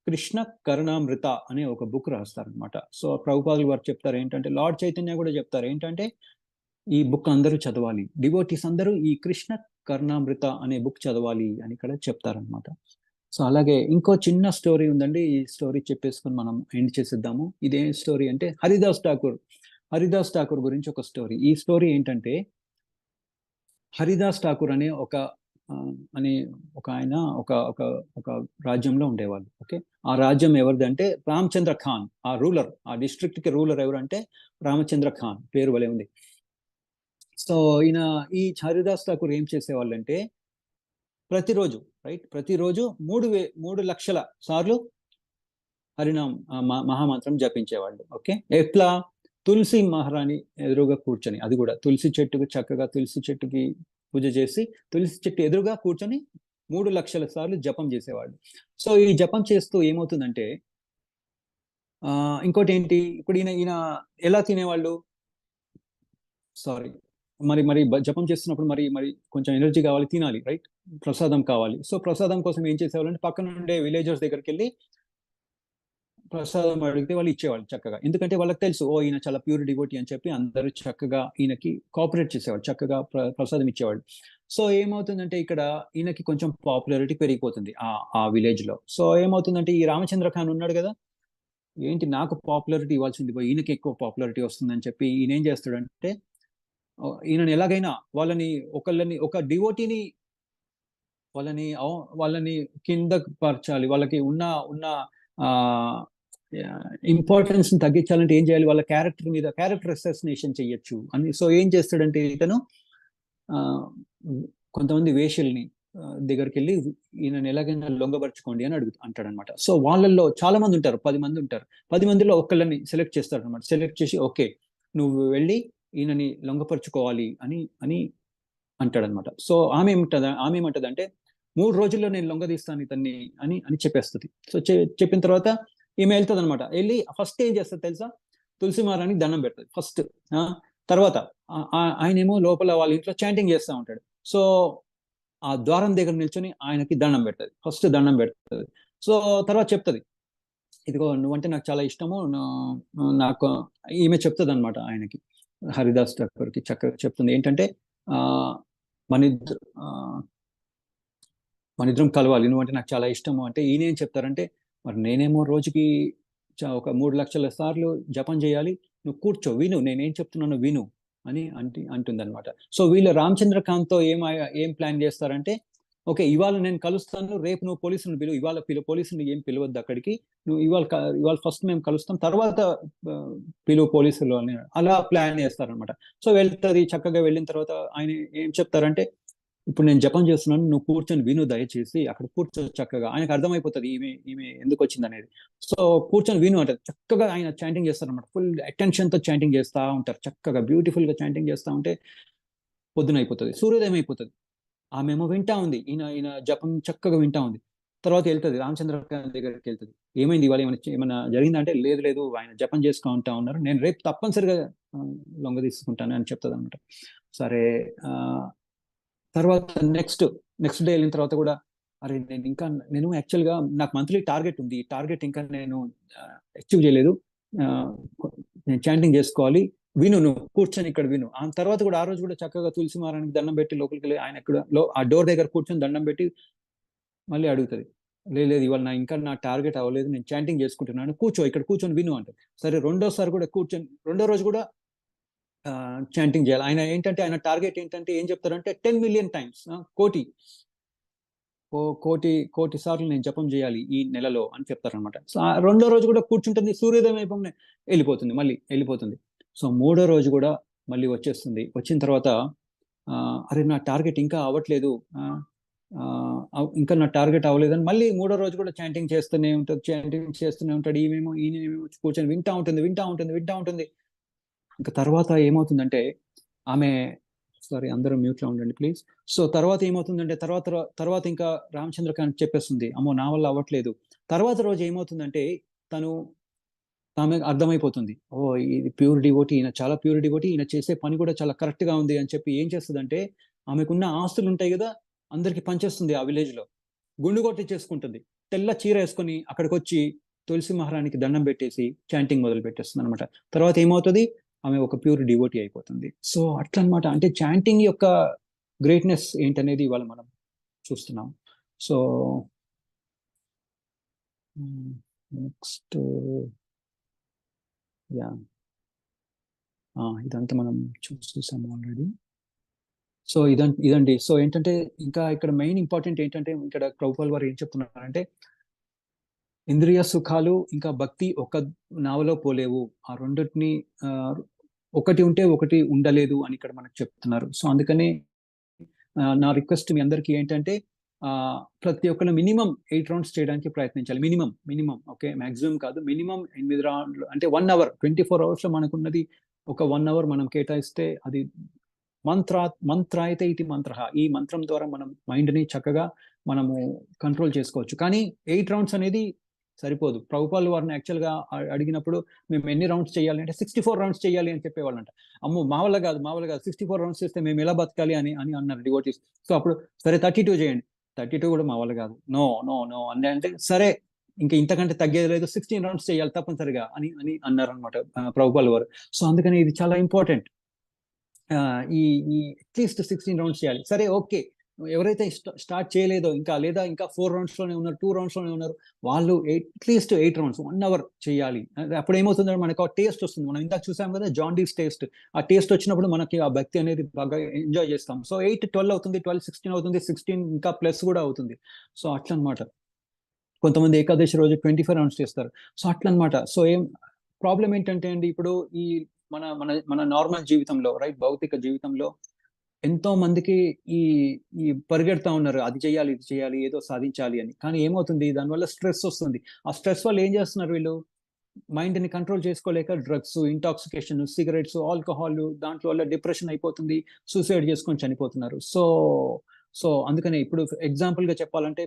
కృష్ణ కరుణామృత అనే ఒక బుక్ రాస్తారనమాట. సో ప్రభుపాదులు వారు చెప్తారు ఏంటంటే, లార్డ్ చైతన్య కూడా చెప్తారు ఏంటంటే, ఈ బుక్ అందరూ చదవాలి, డివోటీస్ అందరూ ఈ కృష్ణ కరుణామృత అనే బుక్ చదవాలి అని ఇక్కడ చెప్తారనమాట. సో అలాగే ఇంకో చిన్న స్టోరీ ఉందండి, ఈ స్టోరీ చెప్పేసుకొని మనం ఎండ్ చేసేద్దాము. ఇదే స్టోరీ అంటే హరిదాస్ ఠాకూర్ గురించి ఒక స్టోరీ. ఈ స్టోరీ ఏంటంటే, హరిదాస్ ఠాకూర్ అనే ఒక ఆయన ఒక రాజ్యంలో ఉండేవాళ్ళు. ఓకే, ఆ రాజ్యం ఎవరిదంటే రామచంద్ర ఖాన్, ఆ రూలర్, ఆ డిస్ట్రిక్ట్ కి రూలర్ ఎవరంటే రామచంద్ర ఖాన్, పేరు వలే ఉంది. సో ఈ హరిదాస్ ఠాకూర్ ఏం చేసేవాళ్ళంటే ప్రతిరోజు 3 లక్షల సార్లు హరినామ్ మహామంత్రం జపించేవాళ్ళు. ఓకే, ఎట్లా, తులసి మహారాణి ఎదురుగా కూర్చొని, అది కూడా తులసి చెట్టుకి పూజ చేసి తులసి చెట్టు ఎదురుగా కూర్చొని 3 లక్షల సార్లు జపం చేసేవాళ్ళు. సో ఈ జపం చేస్తూ ఏమవుతుందంటే ఇంకోటి ఏంటి, ఇప్పుడు ఈయన ఎలా తినేవాళ్ళు, సారీ మరి జపం చేస్తున్నప్పుడు మరి కొంచెం ఎనర్జీ కావాలి, తినాలి, రైట్, ప్రసాదం కావాలి. సో ప్రసాదం కోసం ఏం చేసేవాళ్ళంటే పక్కన ఉండే విలేజర్స్ దగ్గరికి వెళ్ళి ప్రసాదం అడిగితే వాళ్ళు ఇచ్చేవాళ్ళు చక్కగా, ఎందుకంటే వాళ్ళకి తెలుసు ఈయన చాలా ప్యూర్ డివోటీ అని చెప్పి అందరూ చక్కగా ఈయనకి కోఆపరేట్ చేసేవాళ్ళు, చక్కగా ప్రసాదం ఇచ్చేవాళ్ళు. సో ఏమవుతుందంటే ఇక్కడ ఈయనకి కొంచెం పాపులారిటీ పెరిగిపోతుంది ఆ విలేజ్ లో. సో ఏమవుతుందంటే ఈ రామచంద్ర ఖాన్ ఉన్నాడు కదా, ఏంటి నాకు పాపులారిటీ ఇవ్వాల్సింది పోయి ఈయనకి ఎక్కువ పాపులారిటీ వస్తుందని చెప్పి ఈయన ఏం చేస్తాడంటే, ఈయనని ఎలాగైనా ఒక డివోటీని వాళ్ళని కింద పరచాలి, వాళ్ళకి ఉన్న ఇంపార్టెన్స్ ని తగ్గించాలంటే ఏం చేయాలి, వాళ్ళ క్యారెక్టర్ అసాసినేషన్ చెయ్యొచ్చు అని. సో ఏం చేస్తాడంటే ఇతను కొంతమంది వేషల్ని దగ్గరికి వెళ్ళి ఈయనను ఎలాగైనా లొంగబరుచుకోండి అని అంటాడనమాట. సో వాళ్ళల్లో చాలా మంది ఉంటారు, 10 మంది ఉంటారు, 10 మందిలో ఒకళ్ళని సెలెక్ట్ చేస్తాడు అనమాట. సెలెక్ట్ చేసి ఓకే నువ్వు వెళ్ళి ఈయనని లొంగపరుచుకోవాలి అని అని అంటాడనమాట. సో ఆమె ఏమంటదంటే 3 రోజుల్లో నేను లొంగదీస్తాను ఇతన్ని అని అని చెప్పేస్తుంది. సో చెప్పిన తర్వాత ఈమె వెళ్తుంది అనమాట. వెళ్ళి ఫస్ట్ ఏం చేస్తుంది తెలుసా, తులసి మహారాణికి దండం పెడుతుంది ఫస్ట్. తర్వాత ఆయనేమో లోపల వాళ్ళ ఇంట్లో చాంటింగ్ చేస్తూ ఉంటాడు. సో ఆ ద్వారం దగ్గర నిల్చొని ఆయనకి దండం పెడుతుంది, ఫస్ట్ దండం పెడుతుంది. సో తర్వాత చెప్తుంది, ఇదిగో నువ్వంటే నాకు చాలా ఇష్టము, నాకు ఈమె చెప్తుంది అనమాట ఆయనకి, హరిదాస్ ఠాకూర్కి చక్కగా చెప్తుంది ఏంటంటే ఆ, మన ఇద్దరు మన ఇద్దరం కలవాలి, నువ్వంటే నాకు చాలా ఇష్టము అంటే ఈయన ఏం చెప్తారంటే, మరి నేనేమో రోజుకి ఒక 3 లక్షల సార్లు జపం చేయాలి, నువ్వు కూర్చో విను నేనేం చెప్తున్నాను విను అని అంటుంది అనమాట. సో వీళ్ళు రామచంద్రకాంత్ తో ఏం ప్లాన్ చేస్తారంటే, ఓకే ఇవాళ నేను కలుస్తాను, రేపు నువ్వు పోలీసులను పిలువు, ఇవాళ పోలీసులు ఏం పిలవద్దు అక్కడికి, నువ్వు ఇవాళ ఫస్ట్ మేము కలుస్తాం, తర్వాత ఆ, పిలువు పోలీసులు అని అలా ప్లాన్ చేస్తారనమాట. సో వెళ్తుంది, చక్కగా వెళ్ళిన తర్వాత ఆయన ఏం చెప్తారంటే, ఇప్పుడు నేను జపం చేస్తున్నాను, నువ్వు కూర్చొని విను దయచేసి, అక్కడ కూర్చో చక్కగా, ఆయనకు అర్థమైపోతుంది ఈమె ఈమె ఎందుకు వచ్చింది అనేది. సో కూర్చొని విను అంటే చక్కగా ఆయన చాంటింగ్ చేస్తారు అనమాట, ఫుల్ అటెన్షన్ తో చాంటింగ్ చేస్తా ఉంటారు, చక్కగా బ్యూటిఫుల్ గా చాంటింగ్ చేస్తా ఉంటే పొద్దున అయిపోతుంది, సూర్యోదయం అయిపోతుంది. ఆమెమో వింటా ఉంది, ఈయన ఈయన జపం చక్కగా వింటా ఉంది. తర్వాత వెళ్తుంది రామచంద్ర దగ్గరికి వెళ్తుంది, ఏమైంది ఇవాళ ఏమైనా జరిగిందంటే, లేదు లేదు ఆయన జపం చేసుకుంటా ఉన్నారు, నేను రేపు తప్పనిసరిగా ఆ, లొంగ తీసుకుంటాను అని చెప్తుంది అనమాట. సరే ఆ, తర్వాత నెక్స్ట్ డే వెళ్ళిన తర్వాత కూడా, అరే నేను యాక్చువల్గా నాకు మంత్లీ టార్గెట్ ఉంది, ఈ టార్గెట్ ఇంకా నేను అచీవ్ చేయలేదు, ఆ, నేను చాంటింగ్ చేసుకోవాలి, విను నువ్వు కూర్చొని ఇక్కడ విను. ఆ తర్వాత కూడా ఆ రోజు కూడా చక్కగా తులసి మహారానికి దండం పెట్టి లోపలికి వెళ్ళి ఆయన ఇక్కడ ఆ డోర్ దగ్గర కూర్చొని దండం పెట్టి మళ్ళీ అడుగుతుంది, లేదు ఇవాళ ఇంకా నా టార్గెట్ అవ్వలేదు, నేను చాంటింగ్ చేసుకుంటున్నాను, కూర్చో ఇక్కడ కూర్చొని విను అంటే. సరే రెండోసారి కూడా కూర్చొని, రెండో రోజు కూడా చాంటింగ్ చేయాలి. ఆయన ఏంటంటే ఆయన టార్గెట్ ఏంటంటే ఏం చెప్తారంటే 10 మిలియన్ టైమ్స్, కోటి సార్లు నేను జపం చేయాలి ఈ నెలలో అని చెప్తారనమాట. సో ఆ రెండో రోజు కూడా కూర్చుంటుంది, సూర్యోదయం అయిపోయి వెళ్ళిపోతుంది, మళ్ళీ వెళ్ళిపోతుంది. సో మూడో రోజు కూడా మళ్ళీ వచ్చేస్తుంది, వచ్చిన తర్వాత అరే నా టార్గెట్ ఇంకా అవ్వట్లేదు, ఇంకా నా టార్గెట్ అవ్వలేదని మళ్ళీ మూడో రోజు కూడా చాంటింగ్ చేస్తూనే ఉంటాడు. ఈయనేమో కూర్చొని వింటా ఉంటుంది. ఇంకా తర్వాత ఏమవుతుందంటే ఆమె, సారీ అందరూ మ్యూట్ లో ఉండండి ప్లీజ్. సో తర్వాత ఏమవుతుందంటే, తర్వాత ఇంకా రామచంద్రకాంత్ చెప్పేస్తుంది, అమ్మో నా వల్ల అవ్వట్లేదు. తర్వాత రోజు ఏమవుతుందంటే తను ఆమె అర్థమైపోతుంది, ఓ ఇది ప్యూర్ డివోటీ, ఈయన చాలా ప్యూర్ డివోటీ, ఈయన చేసే పని కూడా చాలా కరెక్ట్ గా ఉంది అని చెప్పి ఏం చేస్తుందంటే, ఆమెకున్న ఆస్తులు ఉంటాయి కదా అందరికి పంచేస్తుంది, ఆ విలేజ్ లో గుండు కొట్టి చేసుకుంటుంది, తెల్ల చీర వేసుకొని అక్కడికి వచ్చి తులసి మహారానికి దండం పెట్టేసి చాంటింగ్ మొదలు పెట్టేస్తుంది అనమాట. తర్వాత ఏమవుతుంది, ఆమె ఒక ప్యూర్ డివోటీ అయిపోతుంది. సో అట్లా అనమాట, అంటే చాంటింగ్ యొక్క గ్రేట్నెస్ ఏంటనేది ఇవాళ మనం చూస్తున్నాం. సో నెక్స్ట్, యా ఇదంతా మనం చూసాము ఆల్రెడీ. సో ఇదండి. సో ఏంటంటే ఇంకా ఇక్కడ మెయిన్ ఇంపార్టెంట్ ఏంటంటే, ఇక్కడ ప్రభుపాల్ వారు ఏం చెప్తున్నారంటే, ఇంద్రియ సుఖాలు ఇంకా భక్తి ఒక నావలో పోలేవు, ఆ రెండింటిని ఆ, ఒకటి ఉంటే ఒకటి ఉండలేదు అని ఇక్కడ మనకు చెప్తున్నారు. సో అందుకని నా రిక్వెస్ట్ మీ అందరికీ ఏంటంటే, ఆ ప్రతి ఒక్కరు మినిమం 8 రౌండ్స్ చేయడానికి ప్రయత్నించాలి, మినిమం ఓకే, మాక్సిమం కాదు, మినిమం 8 రౌండ్లు అంటే 1 అవర్, 24 అవర్స్ లో మనకున్నది ఒక 1 అవర్ మనం కేటాయిస్తే అది మంత్ర అయితే ఇది మంత్ర, ఈ మంత్రం ద్వారా మనం మైండ్ ని చక్కగా మనము కంట్రోల్ చేసుకోవచ్చు. కానీ 8 రౌండ్స్ అనేది సరిపోదు. ప్రభుపాల్ వారిని యాక్చువల్ గా అడిగినప్పుడు, మేము ఎన్ని రౌండ్స్ చేయాలి అంటే 64 రౌండ్స్ చేయాలి అని చెప్పేవాళ్ళంట. అమ్మో మా వల్ల కాదు 64 రౌండ్స్ చేస్తే మేము ఎలా బతకాలి అని అని అన్నారు డివోటీస్. సో అప్పుడు సరే 32 చేయండి, 32 కూడా మా వల్ల కాదు, నో నో నో అంటే సరే ఇంకా ఇంతకంటే తగ్గేది లేదు, 16 రౌండ్స్ చేయాలి తప్పనిసరిగా అని అని అన్నారు అనమాట ప్రభుపాల్ వారు. సో అందుకని ఇది చాలా ఇంపార్టెంట్, ఈ ఈ అట్లీస్ట్ 16 రౌండ్స్ చేయాలి. సరే ఓకే, ఎవరైతే స్టార్ట్ చేయలేదో ఇంకా, లేదా ఇంకా 4 రౌండ్స్ లోనే ఉన్నారు, 2 రౌండ్స్ లోనే ఉన్నారు, వాళ్ళు అట్లీస్ట్ 8 రౌండ్స్ 1 అవర్ చేయాలి. అప్పుడు ఏమవుతుందంటే మనకు ఆ టేస్ట్ వస్తుంది, మనం ఇందాక చూసాం కదా జాండీస్ టేస్ట్, ఆ టేస్ట్ వచ్చినప్పుడు మనకి ఆ భక్తి అనేది బాగా ఎంజాయ్ చేస్తాం. సో 8 12 అవుతుంది, 12 16 అవుతుంది, 16 ఇంకా ప్లస్ కూడా అవుతుంది. సో అట్లా అనమాట. కొంతమంది ఏకాదశి రోజు 25 రౌండ్స్ చేస్తారు. సో అట్లా అనమాట. సో ప్రాబ్లం ఏంటంటే అండి, ఇప్పుడు ఈ మన మన మన నార్మల్ జీవితంలో, రైట్, భౌతిక జీవితంలో ఎంతో మందికి ఈ ఈ పరిగెడతా ఉన్నారు, అది చేయాలి ఇది చేయాలి ఏదో సాధించాలి అని. కానీ ఏమవుతుంది, దానివల్ల స్ట్రెస్ వస్తుంది. ఆ స్ట్రెస్ వల్ల ఏం చేస్తున్నారు వీళ్ళు, మైండ్ ని కంట్రోల్ చేసుకోలేక డ్రగ్స్, ఇంటాక్సికేషన్, సిగరెట్స్, ఆల్కహాల్, దాంట్లో వల్ల డిప్రెషన్ అయిపోతుంది, సూసైడ్ చేసుకొని చనిపోతున్నారు. సో అందుకనే ఇప్పుడు ఎగ్జాంపుల్ గా చెప్పాలంటే,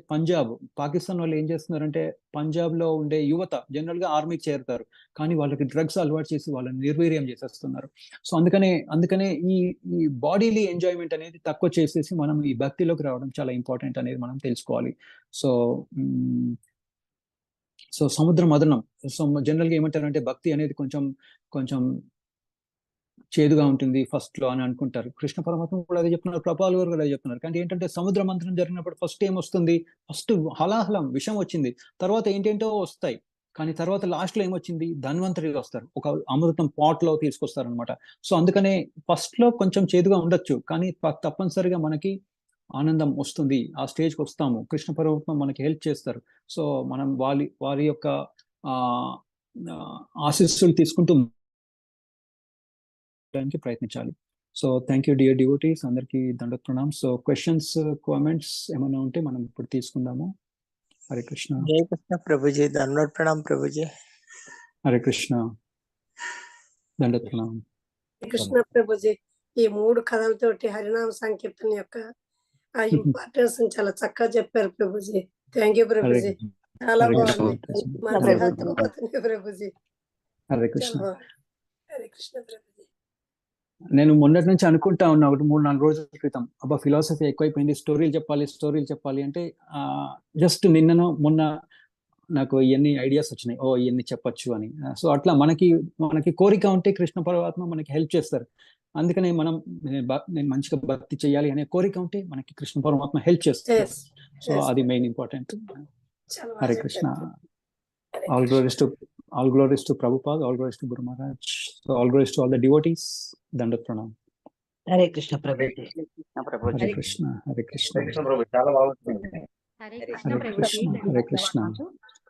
పాకిస్తాన్ వాళ్ళు ఏం చేస్తున్నారంటే, పంజాబ్ లో ఉండే యువత జనరల్ గా ఆర్మీకి చేరుతారు, కానీ వాళ్ళకి డ్రగ్స్ అలవాటు చేసి వాళ్ళని నిర్వీర్యం చేసేస్తున్నారు. సో అందుకనే ఈ ఈ బాడీలీ ఎంజాయ్మెంట్ అనేది తక్కువ చేసేసి మనం ఈ భక్తిలోకి రావడం చాలా ఇంపార్టెంట్ అనేది మనం తెలుసుకోవాలి. సో సో సముద్ర మదనం. సో జనరల్ గా ఏమంటారంటే భక్తి అనేది కొంచెం కొంచెం చేదుగా ఉంటుంది ఫస్ట్ లో అని అనుకుంటారు. కృష్ణ పరమాత్మ కూడా అదే చెప్తున్నారు, ప్రభుపాదులు గారు కూడా అదే చెప్తున్నారు. కానీ ఏంటంటే సముద్ర మంథనం జరిగినప్పుడు ఫస్ట్ ఏం వస్తుంది? ఫస్ట్ హలాహలం విషం వచ్చింది, తర్వాత ఏంటేంటో వస్తాయి. కానీ తర్వాత లాస్ట్ లో ఏమొచ్చింది? ధన్వంతరి వస్తారు, ఒక అమృతం పాట్ లో తీసుకొస్తారు అనమాట. సో అందుకనే ఫస్ట్ లో కొంచెం చేదుగా ఉండొచ్చు, కానీ తప్పనిసరిగా మనకి ఆనందం వస్తుంది. ఆ స్టేజ్కి వస్తాము, కృష్ణ పరమాత్మ మనకి హెల్ప్ చేస్తారు. సో మనం వారి యొక్క ఆ ఆ, ఆశీస్సులు తీసుకుంటూ చేయడానికి ప్రయత్నించాలి. So thank you dear devotees, అందరికీ దండ ప్రణామ్. సో క్వశ్చన్స్ కామెంట్స్ ఏమైనా ఉంటే మనం ఇప్పుడు తీసుకుందాము. హరే కృష్ణ. जय कृष्ण प्रभु जी, धन्यवाद प्रणाम प्रभु जी। హరే కృష్ణ. దండ ప్రణామ్. కృష్ణ ప్రభుజీ, ఈ 3 కథలతోటి హరినామ సంకీర్తన యొక్క ఆ ఇంపార్టెన్స్ చాలా చక్కగా చెప్పారు ప్రభుజీ. థ్యాంక్ యూ హరే ప్రభుజీ, చాలా హరే కృష్ణ. బాగుంది. మనసుకు హత్తుకుపోతుంది ప్రభుజీ, హరే చాలా కృష్ణ. బాగుంది. హరే కృష్ణ ప్రభుజీ. నేను మొన్నటి నుంచి అనుకుంటా ఉన్నా, ఒకటి 3-4 రోజుల క్రితం, అబ్బా ఫిలాసఫీ ఎక్కువైపోయింది, స్టోరీలు చెప్పాలి అంటే జస్ట్ మొన్న నాకు ఇవన్నీ ఐడియాస్ వచ్చినాయి, ఓ ఇవన్నీ చెప్పొచ్చు అని. సో అట్లా మనకి కోరిక ఉంటే కృష్ణ పరమాత్మ మనకి హెల్ప్ చేస్తారు. అందుకనే నేను మంచిగా భక్తి చేయాలి అనే కోరిక ఉంటే మనకి కృష్ణ పరమాత్మ హెల్ప్ చేస్తారు. Yes, so yes. అది మెయిన్ ఇంపార్టెంట్. చాలా హరే బాగా కృష్ణ. చెప్పారు. Hare All Krishna. glories to Prabhupada, all glories to Guru Maharaj, so all glories to all the devotees. Dandat pranam. Hare Krishna Prabhu ji. Hare Krishna, Hare Krishna, Krishna Prabhu చాలా బాగుంటుంది. Hare Hare Krishna Prabhuji, Krishna, Hare Krishna. ధన్యవాదాలు.